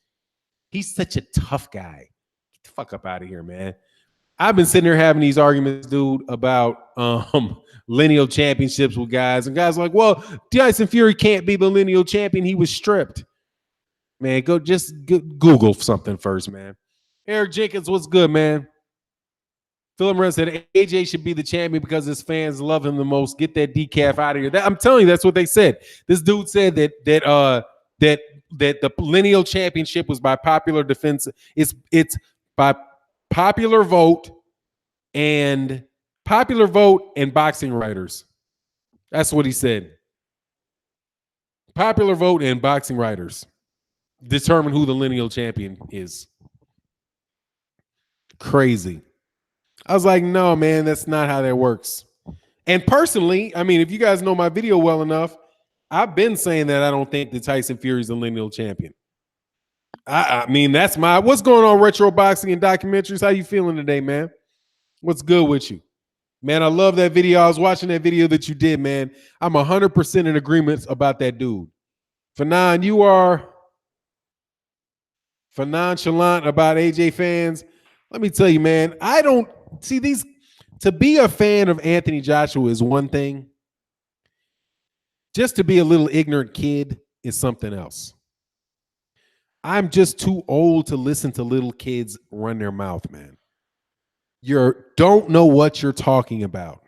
He's such a tough guy. Get the fuck up out of here, man. I've been sitting there having these arguments, dude, about lineal championships with guys. And guys are like, well, Tyson Fury can't be the lineal champion. He was stripped. Man, go Google something first, man. Eric Jenkins, what's good, man? Philip Moran said AJ should be the champion because his fans love him the most. Get that decaf out of here. I'm telling you, that's what they said. This dude said that the lineal championship was by popular defense. It's by popular vote and boxing writers. That's what he said. Popular vote and boxing writers determine who the lineal champion is. Crazy. I was like, no, man, that's not how that works. And personally, I mean, if you guys know my video well enough, I've been saying that I don't think that Tyson Fury is the lineal champion. I mean, that's what's going on, retro boxing and documentaries. How you feeling today, man? What's good with you? Man, I love that video. I was watching that video that you did, man. I'm 100% in agreement about that dude. Fanon, you are for nonchalant about AJ fans. Let me tell you, man, I don't see these. To be a fan of Anthony Joshua is one thing. Just to be a little ignorant kid is something else. I'm just too old to listen to little kids run their mouth, man. You don't know what you're talking about.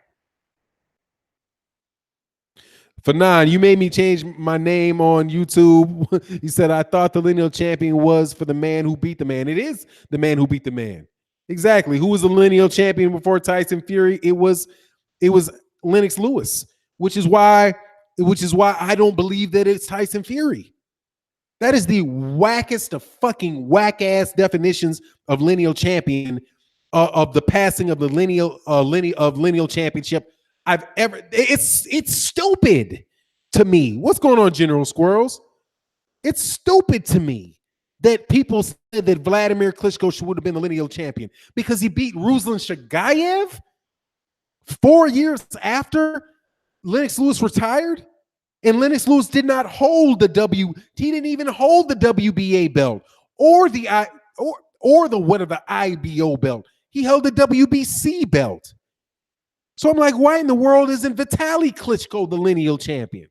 Fanon, you made me change my name on YouTube. You said I thought the lineal champion was for the man who beat the man. It is the man who beat the man. Exactly. Who was the lineal champion before Tyson Fury? It was Lennox Lewis, which is why I don't believe that it's Tyson Fury. That is the wackest of fucking whack-ass definitions of lineal champion, of the passing of the lineal championship I've ever. It's stupid to me. What's going on, General Squirrels? It's stupid to me that people said that Wladimir Klitschko would have been the lineal champion because he beat Ruslan Shagayev 4 years after Lennox Lewis retired. And Lennox Lewis did not hold the he didn't even hold the WBA belt or the IBO belt. He held the WBC belt. So I'm like, why in the world isn't Vitali Klitschko the lineal champion?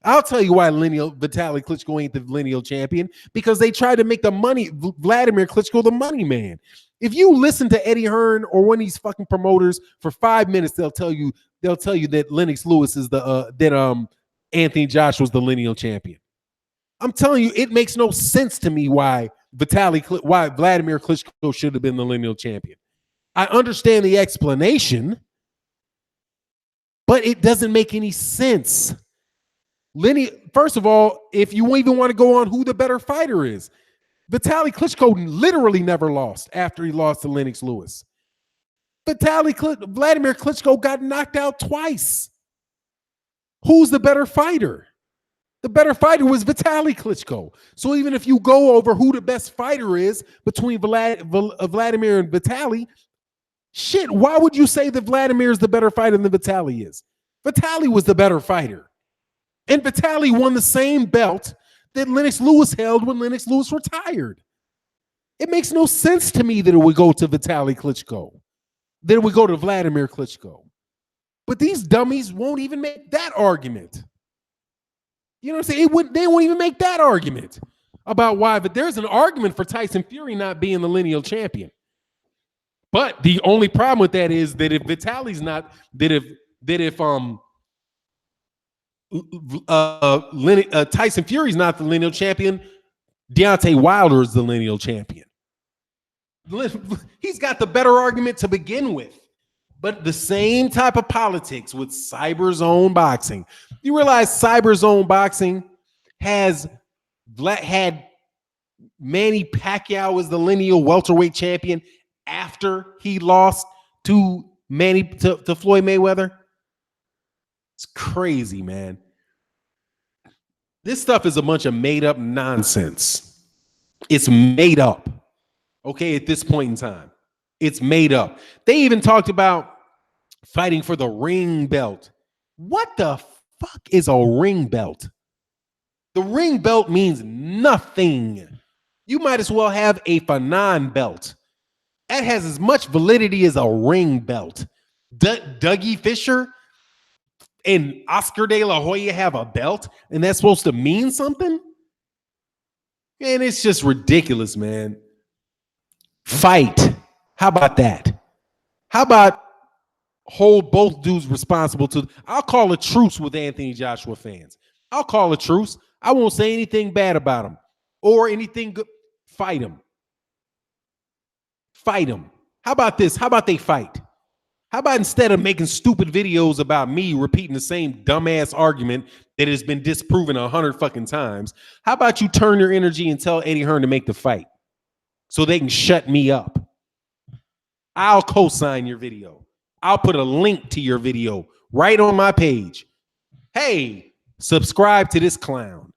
I'll tell you why Vitali Klitschko ain't the lineal champion, because they tried to make Wladimir Klitschko the money man. If you listen to Eddie Hearn or one of these fucking promoters for 5 minutes, they'll tell you that Lennox Lewis is Anthony Joshua's the lineal champion. I'm telling you, it makes no sense to me why Wladimir Klitschko should have been the lineal champion. I understand the explanation, but it doesn't make any sense. First of all, if you even want to go on who the better fighter is, Vitali Klitschko literally never lost after he lost to Lennox Lewis. Wladimir Klitschko got knocked out twice. Who's the better fighter? The better fighter was Vitali Klitschko. So even if you go over who the best fighter is between Wladimir and Vitali, shit, why would you say that Wladimir is the better fighter than Vitali is? Vitali was the better fighter. And Vitali won the same belt that Lennox Lewis held when Lennox Lewis retired. It makes no sense to me that it would go to Vitali Klitschko, that it would go to Wladimir Klitschko. But these dummies won't even make that argument. You know what I'm saying? They won't even make that argument about why. But there's an argument for Tyson Fury not being the lineal champion. But the only problem with that is that if Vitali's not, Tyson Fury's not the lineal champion, Deontay Wilder is the lineal champion. He's got the better argument to begin with. But the same type of politics with Cyber Zone Boxing. You realize Cyber Zone Boxing had Manny Pacquiao as the lineal welterweight champion after he lost to Floyd Mayweather? It's crazy, man. This stuff is a bunch of made up nonsense. It's made up. Okay, at this point in time, it's made up. They even talked about fighting for the ring belt. What the fuck is a ring belt? The ring belt means nothing. You might as well have a Fanon belt. That has as much validity as a ring belt. Dougie Fisher and Oscar De La Hoya have a belt, and that's supposed to mean something? Man, it's just ridiculous, man. Fight. How about that? How about hold both dudes responsible to? I'll call a truce with Anthony Joshua fans. I'll call a truce. I won't say anything bad about him or anything good. Fight him. Fight him. How about this? How about they fight? How about instead of making stupid videos about me repeating the same dumbass argument that has been disproven 100 fucking times, how about you turn your energy and tell Eddie Hearn to make the fight so they can shut me up? I'll co-sign your video. I'll put a link to your video right on my page. Hey, subscribe to this clown.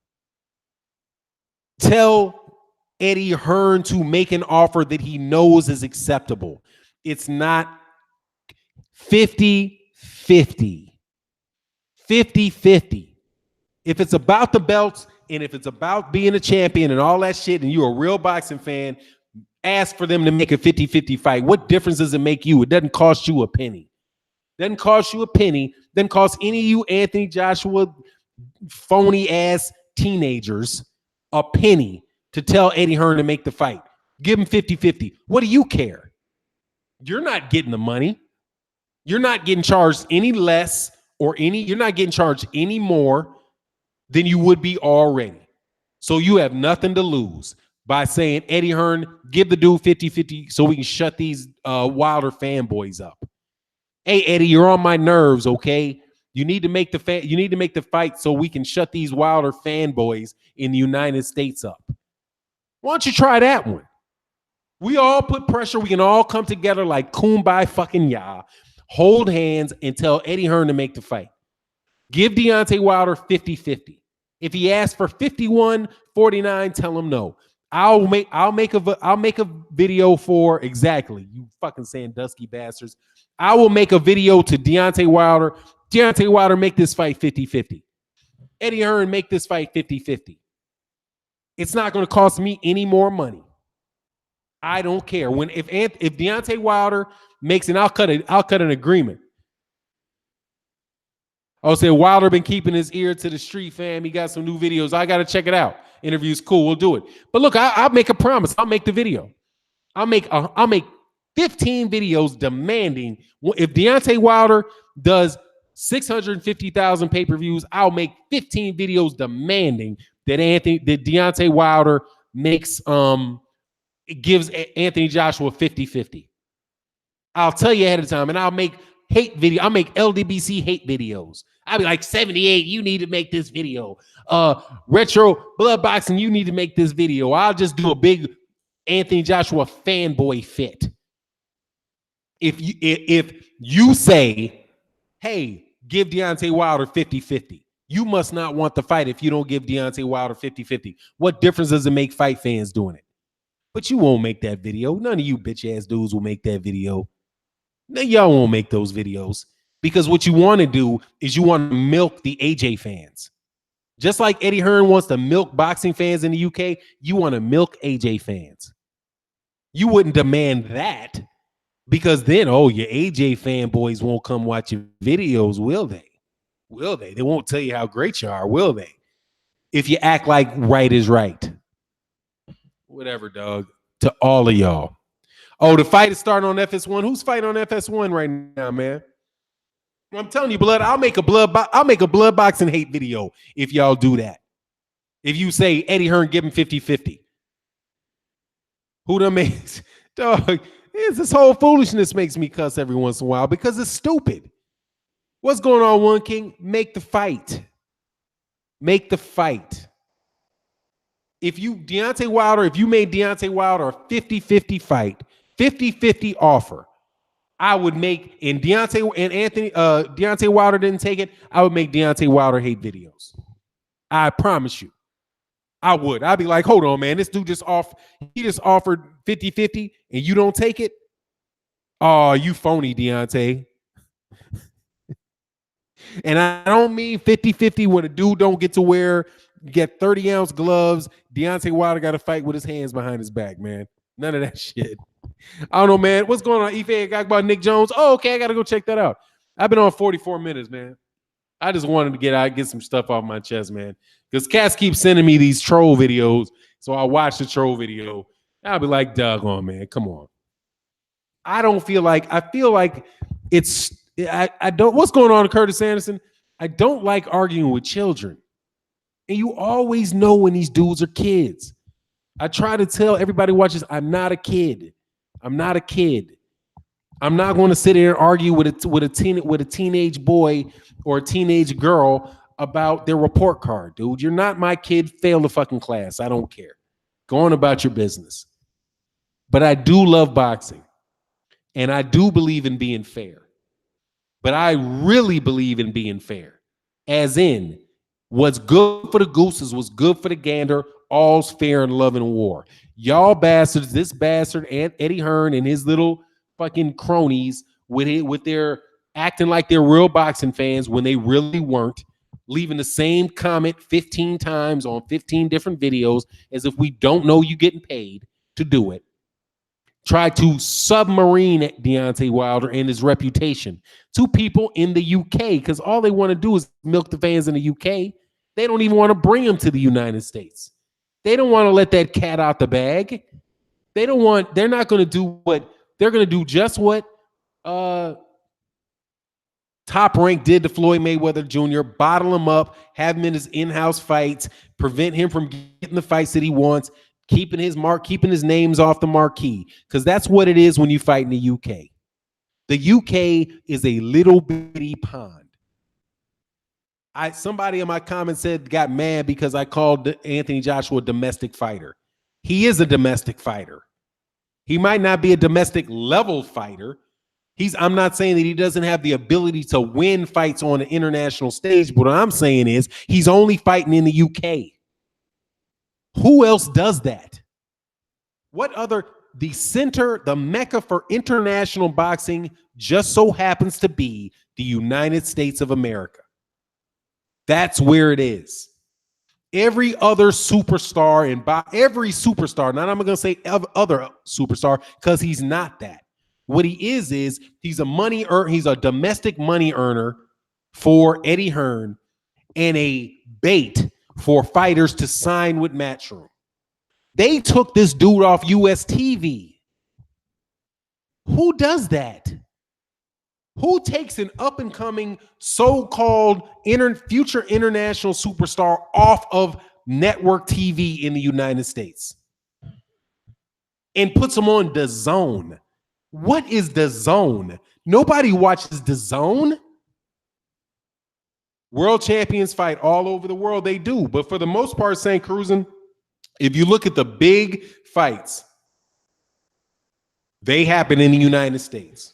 Tell Eddie Hearn to make an offer that he knows is acceptable. It's not 50-50. 50-50. If it's about the belts and if it's about being a champion and all that shit and you're a real boxing fan, ask for them to make a 50-50 fight. What difference does it make you? It doesn't cost you a penny. Doesn't cost you a penny. Doesn't cost any of you Anthony Joshua phony ass teenagers a penny to tell Eddie Hearn to make the fight. Give him 50-50. What do you care? You're not getting the money. You're not getting charged any less you're not getting charged any more than you would be already. So you have nothing to lose by saying, Eddie Hearn, give the dude 50-50 so we can shut these Wilder fanboys up. Hey, Eddie, you're on my nerves, okay? You need to make the fight so we can shut these Wilder fanboys in the United States up. Why don't you try that one? We all put pressure. We can all come together like kumbaya fucking ya, hold hands, and tell Eddie Hearn to make the fight. Give Deontay Wilder 50-50. If he asks for 51-49, tell him no. I'll make a video for exactly you fucking Sandusky bastards. I will make a video to Deontay Wilder. Deontay Wilder, make this fight 50-50. Eddie Hearn, make this fight 50-50. It's not going to cost me any more money. I don't care. If Deontay Wilder makes I'll cut an agreement. I'll say Wilder been keeping his ear to the street, fam. He got some new videos. I got to check it out. Interview's cool. We'll do it. But look, I'll make a promise. I'll make the video. I'll make 15 videos demanding if Deontay Wilder does 650,000 pay-per-views, I'll make 15 videos demanding that Deontay Wilder gives Anthony Joshua 50-50. I'll tell you ahead of time, and I'll make hate video. I'll make LDBC hate videos. I'll be like, 78, you need to make this video. Retro Blood Boxing, you need to make this video. I'll just do a big Anthony Joshua fanboy fit. If you say, hey, give Deontay Wilder 50-50, you must not want the fight if you don't give Deontay Wilder 50-50. What difference does it make fight fans doing it? But you won't make that video. None of you bitch-ass dudes will make that video. No, y'all won't make those videos because what you want to do is you want to milk the AJ fans. Just like Eddie Hearn wants to milk boxing fans in the UK, you want to milk AJ fans. You wouldn't demand that because then, oh, your AJ fanboys won't come watch your videos, will they? Will they? They won't tell you how great you are, will they? If you act like right is right. Whatever, dog. To all of y'all. Oh, the fight is starting on FS1. Who's fighting on FS1 right now, man? I'm telling you, blood. I'll make a blood boxing hate video if y'all do that. If you say Eddie Hearn give him 50-50. Who done makes dog? This whole foolishness makes me cuss every once in a while because it's stupid. What's going on, One King? Make the fight. Make the fight. If you made Deontay Wilder a 50-50 fight, 50-50 offer, I would make, and Deontay Wilder didn't take it, I would make Deontay Wilder hate videos. I promise you. I would. I'd be like, hold on, man. This dude just offered 50-50 and you don't take it? Oh, you phony, Deontay. And I don't mean 50-50 when a dude don't get to get 30-ounce gloves. Deontay Wilder got to fight with his hands behind his back, man. None of that shit. I don't know, man. What's going on? Ife got about Nick Jones. Oh, okay. I got to go check that out. I've been on 44 minutes, man. I just wanted to get some stuff off my chest, man. Because Cass keeps sending me these troll videos. So I watch the troll video. I'll be like, doggone, man. Come on. I feel like it's, I don't, what's going on, Curtis Anderson? I don't like arguing with children. And you always know when these dudes are kids. I try to tell everybody watches, I'm not a kid. I'm not a kid. I'm not going to sit here and argue with a teenage boy or a teenage girl about their report card, dude. You're not my kid. Fail the fucking class. I don't care. Go on about your business. But I do love boxing. And I do believe in being fair. But I really believe in being fair. As in, what's good for the goose is what's good for the gander. All's fair in love and war. Y'all bastards, this bastard and Eddie Hearn and his little fucking cronies with their acting like they're real boxing fans when they really weren't, leaving the same comment 15 times on 15 different videos as if we don't know you getting paid to do it. Try to submarine Deontay Wilder and his reputation to people in the UK because all they want to do is milk the fans in the UK. They don't even want to bring him to the United States. They don't want to let that cat out the bag. They're not going to do what they're going to do, just what Top Rank did to Floyd Mayweather Jr., bottle him up, have him in his in-house fights, prevent him from getting the fights that he wants, keeping his names off the marquee. Because that's what it is when you fight in the UK. The UK is a little bitty pond. Somebody in my comments got mad because I called Anthony Joshua a domestic fighter. He is a domestic fighter. He might not be a domestic level fighter. I'm not saying that he doesn't have the ability to win fights on an international stage, but what I'm saying is he's only fighting in the UK. Who else does that? The mecca for international boxing just so happens to be the United States of America. That's where it is. Every other superstar every superstar, now I'm going to say other superstar because he's not that. What he is he's a domestic money earner for Eddie Hearn and a bait for fighters to sign with Matchroom. They took this dude off US TV. Who does that? Who takes an up-and-coming so-called future international superstar off of network TV in the United States and puts him on DAZN? What is DAZN? Nobody watches DAZN. World champions fight all over the world. They do. But for the most part, St. Cruzan, if you look at the big fights, they happen in the United States.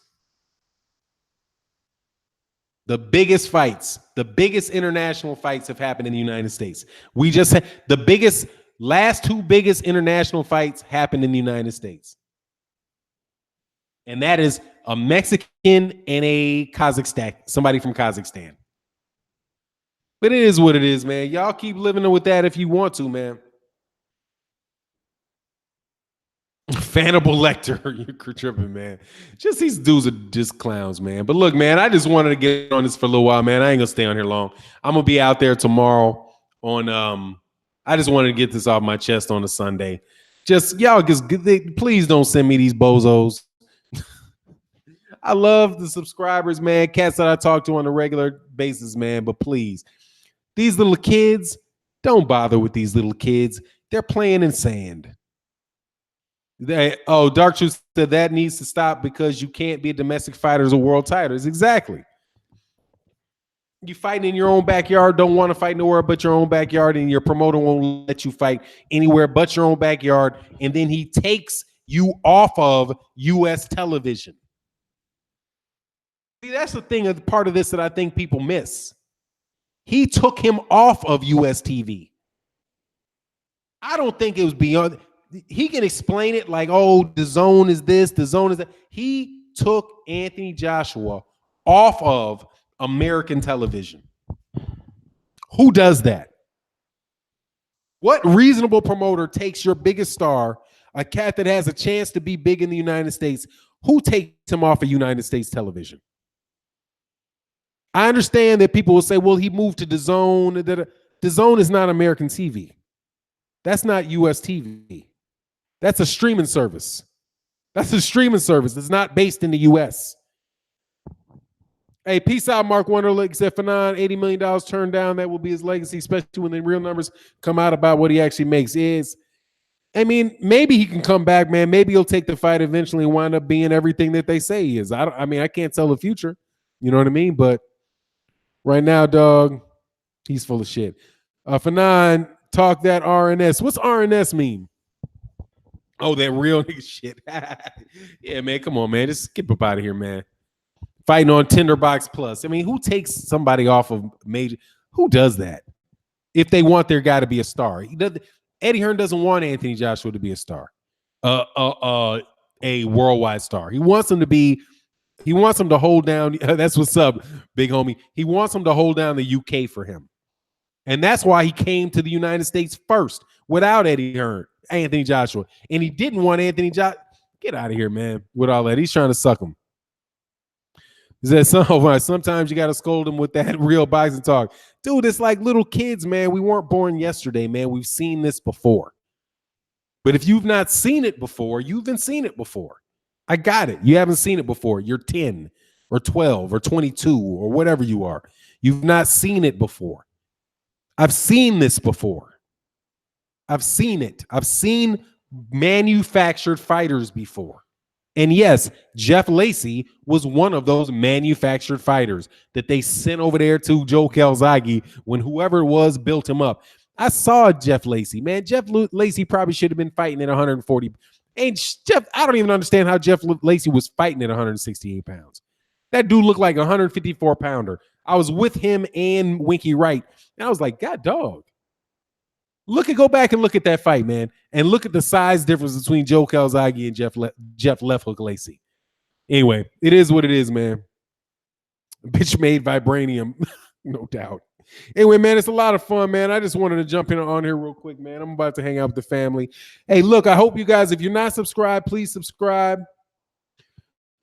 The biggest fights, the biggest international fights have happened in the United States. We just had last two biggest international fights happened in the United States. And that is a Mexican and a somebody from Kazakhstan. But it is what it is, man. Y'all keep living with that if you want to, man. Fannibal Lecter, you're tripping, man. Just these dudes are just clowns, man. But look, man, I just wanted to get on this for a little while, man. I ain't gonna stay on here long. I'm gonna be out there tomorrow on. I just wanted to get this off my chest on a Sunday. Just y'all, just please don't send me these bozos. I love the subscribers, man. Cats that I talk to on a regular basis, man. But please, these little kids, don't bother with these little kids. They're playing in sand. Dark Truth said that needs to stop because you can't be a domestic fighter as a world titles. Exactly. You fighting in your own backyard, don't want to fight nowhere but your own backyard, and your promoter won't let you fight anywhere but your own backyard, and then he takes you off of U.S. television. See, that's the thing, part of this that I think people miss. He took him off of U.S. TV. I don't think it was beyond. He can explain it like, oh, the zone is this, the zone is that. He took Anthony Joshua off of American television. Who does that? What reasonable promoter takes your biggest star, a cat that has a chance to be big in the United States, who takes him off of United States television? I understand that people will say, well, he moved to the zone. The zone is not American TV. That's not U.S. TV. That's a streaming service. That's a streaming service that's not based in the U.S. Hey, peace out, Mark Wonderlick said Fanon, $80 million turned down. That will be his legacy, especially when the real numbers come out about what he actually makes. Maybe he can come back, man. Maybe he'll take the fight eventually and wind up being everything that they say he is. I can't tell the future. You know what I mean? But right now, dog, he's full of shit. Fanon, talk that RNS. What's RNS mean? Oh, that real nigga shit. Yeah, man, come on, man. Just skip up out of here, man. Fighting on Tinderbox Plus. Who takes somebody off of major? Who does that? If they want their guy to be a star. Eddie Hearn doesn't want Anthony Joshua to be a star. A worldwide star. He wants him to hold down. That's what's up, big homie. He wants him to hold down the UK for him. And that's why he came to the United States first without Anthony Joshua. And he didn't want Anthony Joshua. Get out of here, man, with all that. He's trying to suck him. He said, sometimes you got to scold him with that real boxing talk. Dude, it's like little kids, man. We weren't born yesterday, man. We've seen this before. But if you've not seen it before, you've been seen it before. I got it. You haven't seen it before. You're 10 or 12 or 22 or whatever you are. You've not seen it before. I've seen this before. I've seen it. I've seen manufactured fighters before. And yes, Jeff Lacy was one of those manufactured fighters that they sent over there to Joe Calzaghe when whoever it was built him up. I saw Jeff Lacy, man. Jeff Lacy probably should have been fighting at 140. And I don't even understand how Jeff Lacy was fighting at 168 pounds. That dude looked like a 154 pounder. I was with him and Winky Wright, and I was like, God, dog. Go back and look at that fight, man, and look at the size difference between Joe Calzaghe and Jeff Left Hook Lacy. Anyway, it is what it is, man. Bitch made vibranium, no doubt. Anyway, man, it's a lot of fun, man. I just wanted to jump in on here real quick, man. I'm about to hang out with the family. Hey, look, I hope you guys, if you're not subscribed, please subscribe.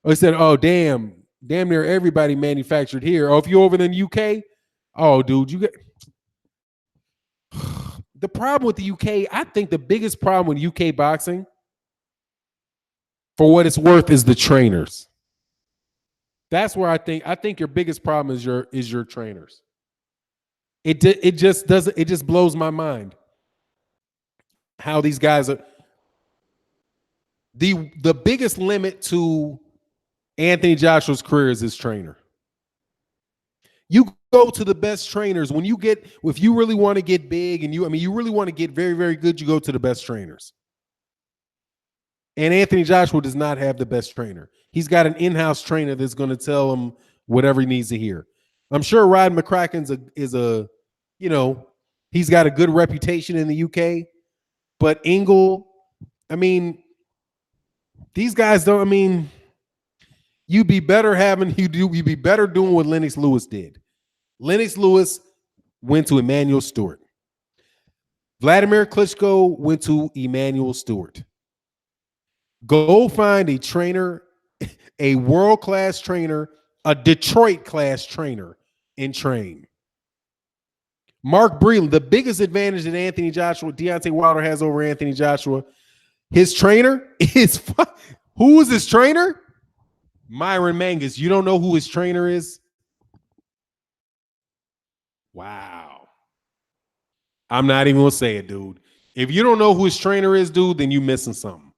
I said, oh, damn near everybody manufactured here. Oh, if you're over in the UK, oh, dude, you get... The problem with the UK, I think the biggest problem with UK boxing, for what it's worth, is the trainers. That's where I think your biggest problem is your trainers. It just blows my mind how these guys are. The biggest limit to Anthony Joshua's career is his trainer. You go to the best trainers if you really want to get big and you really want to get very, very good, you go to the best trainers. And Anthony Joshua does not have the best trainer. He's got an in-house trainer that's going to tell him whatever he needs to hear. I'm sure Rod McCracken's he's got a good reputation in the UK, but Engel, these guys don't, you'd be better doing what Lennox Lewis did. Lennox Lewis went to Emmanuel Stewart. Vladimir Klitschko went to Emmanuel Stewart. Go find a trainer, a world-class trainer, a Detroit-class trainer, and train. Mark Breland, the biggest advantage that Deontay Wilder has over Anthony Joshua, his trainer is who is his trainer? Myron Mangus. You don't know who his trainer is? Wow. I'm not even gonna say it, dude. If you don't know who his trainer is, dude, then you missing something.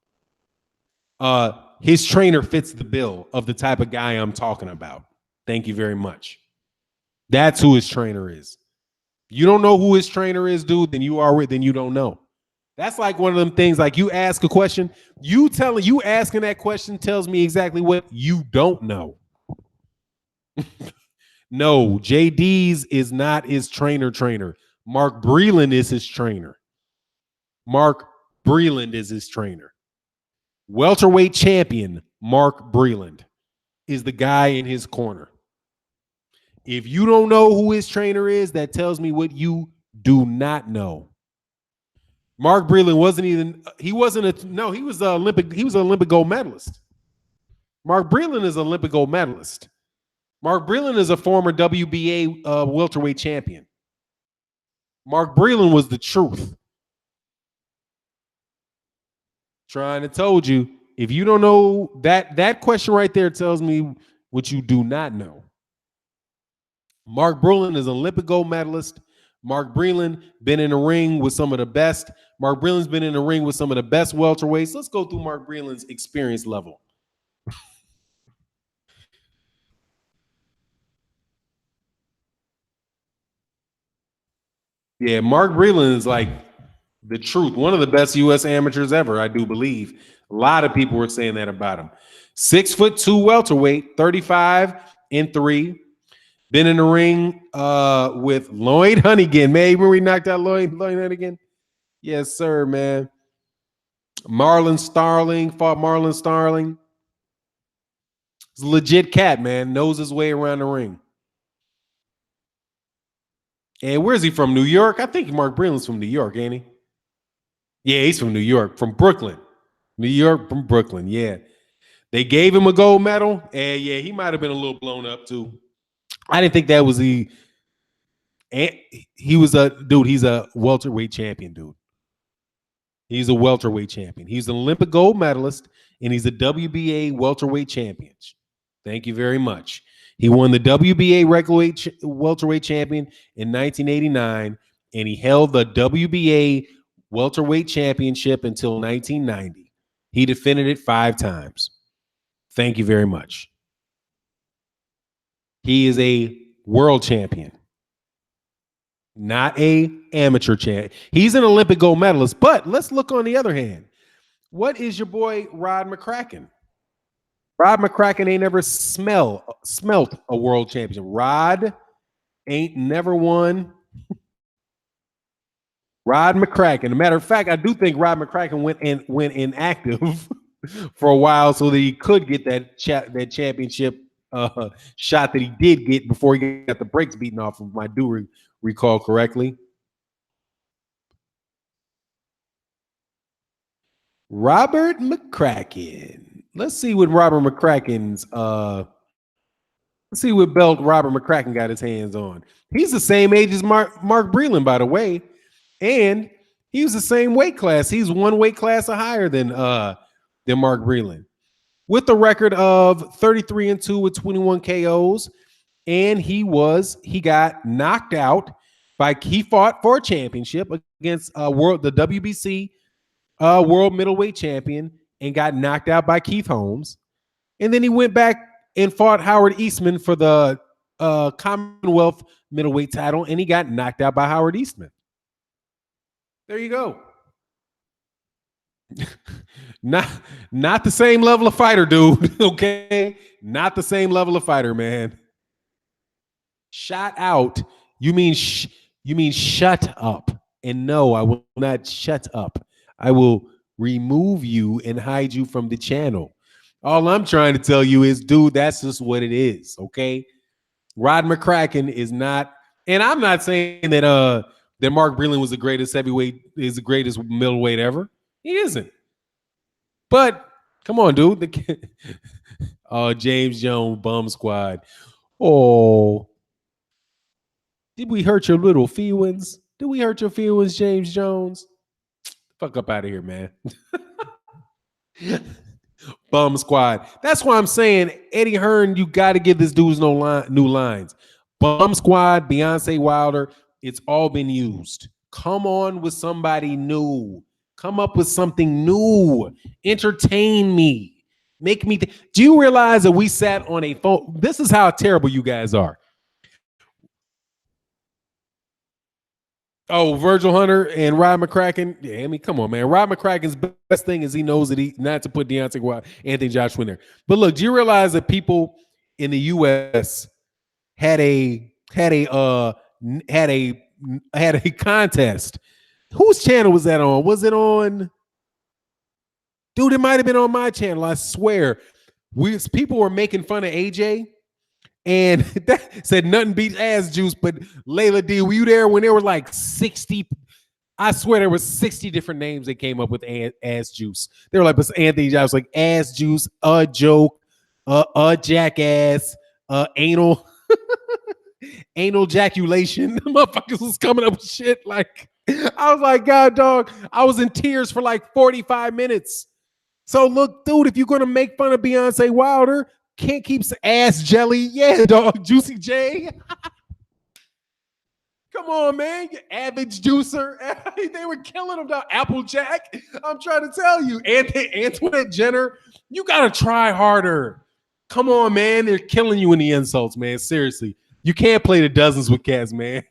His trainer fits the bill of the type of guy I'm talking about. Thank you very much. That's who his trainer is. You don't know who his trainer is, dude, then you don't know. That's like one of them things, like you ask a question, you asking that question tells me exactly what you don't know. No, JD's is not his trainer. Mark Breland is his trainer. Mark Breland is his trainer. Welterweight champion Mark Breland is the guy in his corner. If you don't know who his trainer is, that tells me what you do not know. Mark Breland he was an Olympic gold medalist. Mark Breland is an Olympic gold medalist. Mark Breland is a former WBA welterweight champion. Mark Breland was the truth. Trying to told you, if you don't know that question right there tells me what you do not know. Mark Breland is an Olympic gold medalist. Mark Breland been in the ring with some of the best. Mark Breland's been in the ring with some of the best welterweights. Let's go through Mark Breland's experience level. Yeah, Mark Breland is like the truth. One of the best U.S. amateurs ever, I do believe. A lot of people were saying that about him. 6'2" welterweight, 35-3. Been in the ring with Lloyd Honeyghan. Man, remember we knocked out Lloyd Honeyghan? Yes, sir, man. Marlon Starling, fought Marlon Starling. He's a legit cat, man. Knows his way around the ring. And where's he from? New York? I think Mark Breland's from New York, ain't he? Yeah, he's from New York, from Brooklyn. New York, from Brooklyn, yeah. They gave him a gold medal, and yeah, he might have been a little blown up too. I didn't think that was he was he's a welterweight champion, dude. He's a welterweight champion. He's an Olympic gold medalist, and he's a WBA welterweight champion. Thank you very much. He won the WBA welterweight champion in 1989, and he held the WBA welterweight championship until 1990. He defended it 5 times. Thank you very much. He is a world champion, not a amateur champ. He's an Olympic gold medalist, but let's look on the other hand. What is your boy Rod McCracken? Rod McCracken ain't never smelt a world championship. Rod ain't never won. Rod McCracken. As a matter of fact, I do think Rod McCracken went inactive for a while so that he could get that championship shot that he did get before he got the brakes beaten off of him. I do recall correctly. Robert McCracken. Let's see what Robert McCracken's let's see what belt Robert McCracken got his hands on. He's the same age as Mark Breland, by the way, and he was the same weight class. He's one weight class higher than Mark Breland, with a record of 33-2 with 21 KOs, and he got knocked out he fought for a championship against the WBC world middleweight champion and got knocked out by Keith Holmes. And then he went back and fought Howard Eastman for the Commonwealth middleweight title, and he got knocked out by Howard Eastman. There you go. Not the same level of fighter, dude. Okay, not the same level of fighter, man. Shot out. You mean shut up? And no, I will not shut up. I will remove you and hide you from the channel. All I'm trying to tell you is, dude, that's just what it is. Okay, Rod McCracken is not, and I'm not saying that that Mark Breland was the greatest heavyweight, is the greatest middleweight ever. He isn't. But Come on, dude. James Jones bum squad. Oh, did we hurt your little feelings? Did we hurt your feelings, James Jones? Fuck up out of here, man. Bum squad. That's why I'm saying, Eddie Hearn, you got to give this dude's new lines. Bum squad, Beyonce Wilder, it's all been used. Come on with somebody new. Come up with something new. Entertain me. Make me. Do you realize that we sat on a phone? This is how terrible you guys are. Oh, Virgil Hunter and Rod McCracken. Yeah, I mean, come on, man. Rod McCracken's best thing is he knows that he not to put Deontay Wilder, Anthony Joshua in there. But look, do you realize that people in the U.S. had a contest? Whose channel was that on? Was it on? Dude, it might have been on my channel. I swear. People were making fun of AJ. And that said nothing beats ass juice. But Layla D, were you there when there were like 60? I swear there was 60 different names they came up with ass juice. They were like, but Anthony Josh was like ass juice, a joke, a jackass, anal, anal ejaculation. Motherfuckers was coming up with shit. Like, I was like, God, dog, I was in tears for like 45 minutes. So look, dude, if you're gonna make fun of Beyonce Wilder, can't keep ass jelly. Yeah, dog. Juicy J. Come on, man. You average juicer. They were killing him, dog. Applejack. I'm trying to tell you. Antoinette Jenner, you got to try harder. Come on, man. They're killing you in the insults, man. Seriously. You can't play the dozens with cats, man.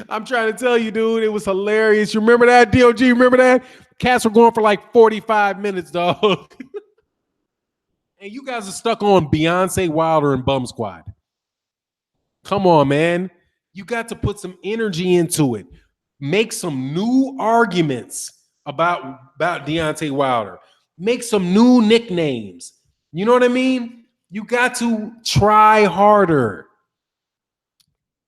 I'm trying to tell you, dude. It was hilarious. You remember that, DOG? Remember that? Cats were going for like 45 minutes, dog. And you guys are stuck on Beyonce Wilder and Bum Squad. Come on, man. You got to put some energy into it. Make some new arguments about Deontay Wilder. Make some new nicknames. You know what I mean? You got to try harder.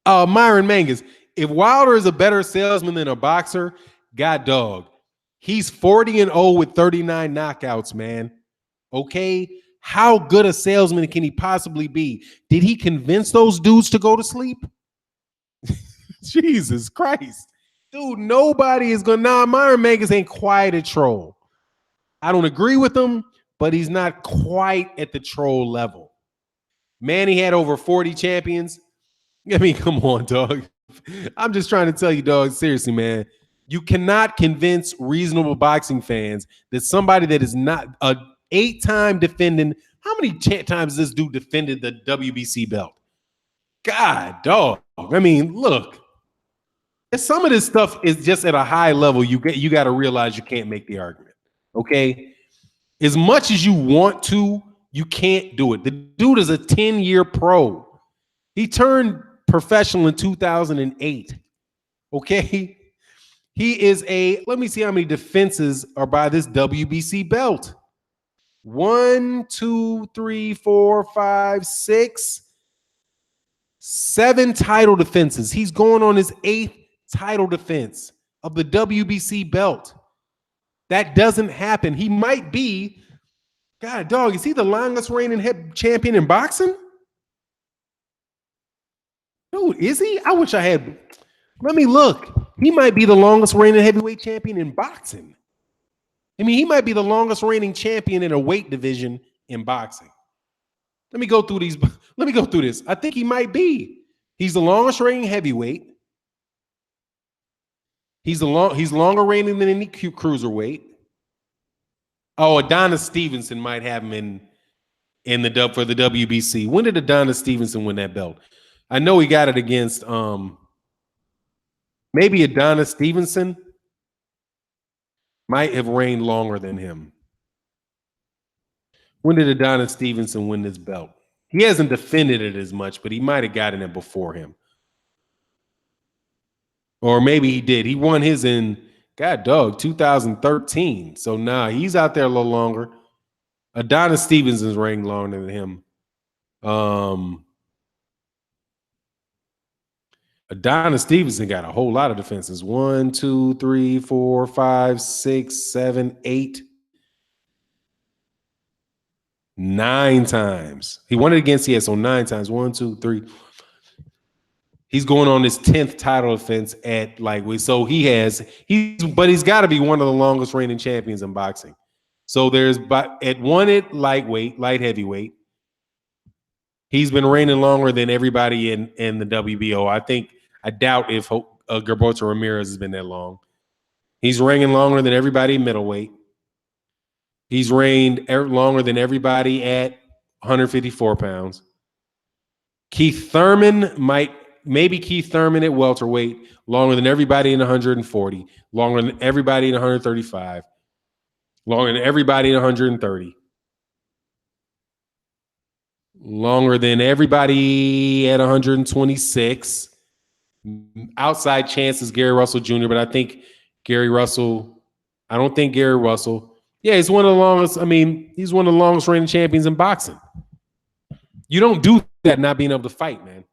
Myron Mangus, if Wilder is a better salesman than a boxer, God dog, he's 40-0 with 39 knockouts, man. Okay? How good a salesman can he possibly be? Did he convince those dudes to go to sleep? Jesus Christ. Dude, nobody is going to. Nah, Myron Mangus ain't quite a troll. I don't agree with him, but he's not quite at the troll level. Manny had over 40 champions. I mean, come on, dog. I'm just trying to tell you, dog, seriously, man. You cannot convince reasonable boxing fans that somebody that is not a 8-time defending. How many times this dude defended the WBC belt? God, dog. I mean, look. Some of this stuff is just at a high level. You got to realize you can't make the argument. Okay? As much as you want to, you can't do it. The dude is a 10-year pro. He turned professional in 2008. Okay? He is let me see how many defenses are by this WBC belt. 1, 2, 3, 4, 5, 6, 7 title defenses. He's going on his 8th title defense of the WBC belt. That doesn't happen. He might be, God, dog, is he the longest reigning champion in boxing? Dude, is he? I wish I had. Let me look. He might be the longest reigning heavyweight champion in boxing. I mean, he might be the longest reigning champion in a weight division in boxing. Let me go through these. Let me go through this. I think he might be. He's the longest reigning heavyweight. He's longer reigning than any cruiserweight. Oh, Adonis Stevenson might have him in the dub for the WBC. When did Adonis Stevenson win that belt? I know he got it against maybe Adonis Stevenson might have reigned longer than him. When did Adonis Stevenson win this belt? He hasn't defended it as much, but he might have gotten it before him. Or maybe he did. He won his in, God dog, 2013. So nah, he's out there a little longer. Adonis Stevenson's reigned longer than him. Adonis Stevenson got a whole lot of defenses. 1, 2, 3, 4, 5, 6, 7, 8, 9 times. He won it against so 9 times. 1, 2, 3. He's going on his 10th title defense at lightweight. So he's got to be one of the longest reigning champions in boxing. So there's at one at lightweight, light heavyweight. He's been reigning longer than everybody in the WBO. I doubt if Gilberto Ramirez has been that long. He's reigning longer than everybody middleweight. He's reigned longer than everybody at 154 pounds. Keith Thurman Keith Thurman at welterweight, longer than everybody in 140, longer than everybody in 135, longer than everybody in 130, longer than everybody at 126. Outside chance is Gary Russell Jr., but I don't think Gary Russell. Yeah, he's one of the longest. He's one of the longest reigning champions in boxing. You don't do that not being able to fight, man.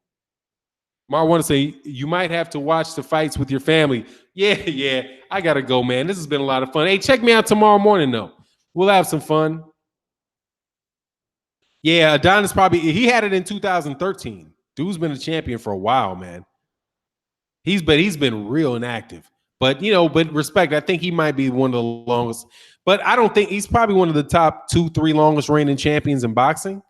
I want to say you might have to watch the fights with your family. Yeah, I got to go, man. This has been a lot of fun. Hey, check me out tomorrow morning, though. We'll have some fun. Yeah, Adonis he had it in 2013. Dude's been a champion for a while, man. He's been real inactive. But, but respect, I think he might be one of the longest. But I don't think he's probably one of the top 2, 3 longest reigning champions in boxing.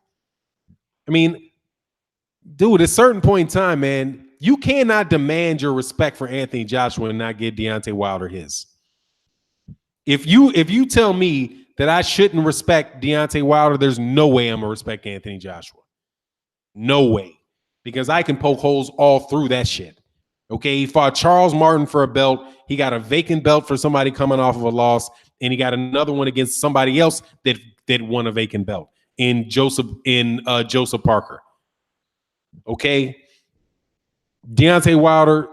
Dude, at a certain point in time, man, you cannot demand your respect for Anthony Joshua and not give Deontay Wilder his. If you tell me that I shouldn't respect Deontay Wilder, there's no way I'm going to respect Anthony Joshua. No way. Because I can poke holes all through that shit. Okay, he fought Charles Martin for a belt. He got a vacant belt for somebody coming off of a loss, and he got another one against somebody else that won a vacant belt in Joseph Parker. Okay, Deontay Wilder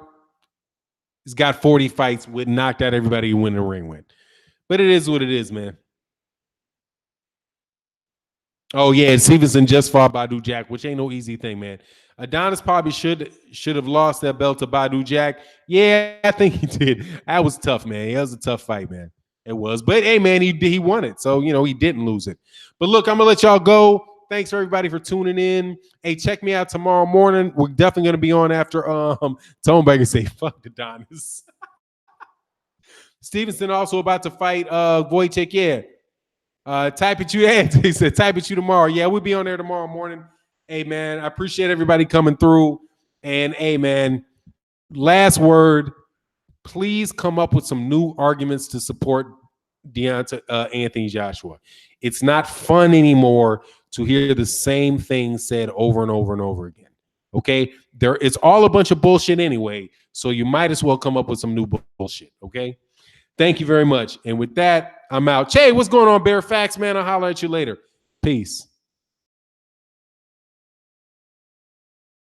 has got 40 fights, knocked out everybody he went in the ring with. But it is what it is, man. Oh yeah, Stevenson just fought Badu Jack, which ain't no easy thing, man. Adonis probably should have lost that belt to Badu Jack. Yeah, I think he did. That was tough, man. It was a tough fight, man. It was. But hey, man, he won it. So, he didn't lose it. But look, I'm going to let y'all go. Thanks, everybody, for tuning in. Hey, check me out tomorrow morning. We're definitely going to be on after Tone Baker say, fuck Adonis. Stevenson also about to fight Wojciech. Yeah. Type at you. He said, type at you tomorrow. Yeah, we'll be on there tomorrow morning. Hey, man, I appreciate everybody coming through. And, hey, man, last word, please come up with some new arguments to support Anthony Joshua. It's not fun anymore to hear the same thing said over and over and over again. Okay? It's all a bunch of bullshit anyway, so you might as well come up with some new bullshit. Okay? Thank you very much. And with that, I'm out. Che, what's going on, Bear Facts, man? I'll holler at you later. Peace.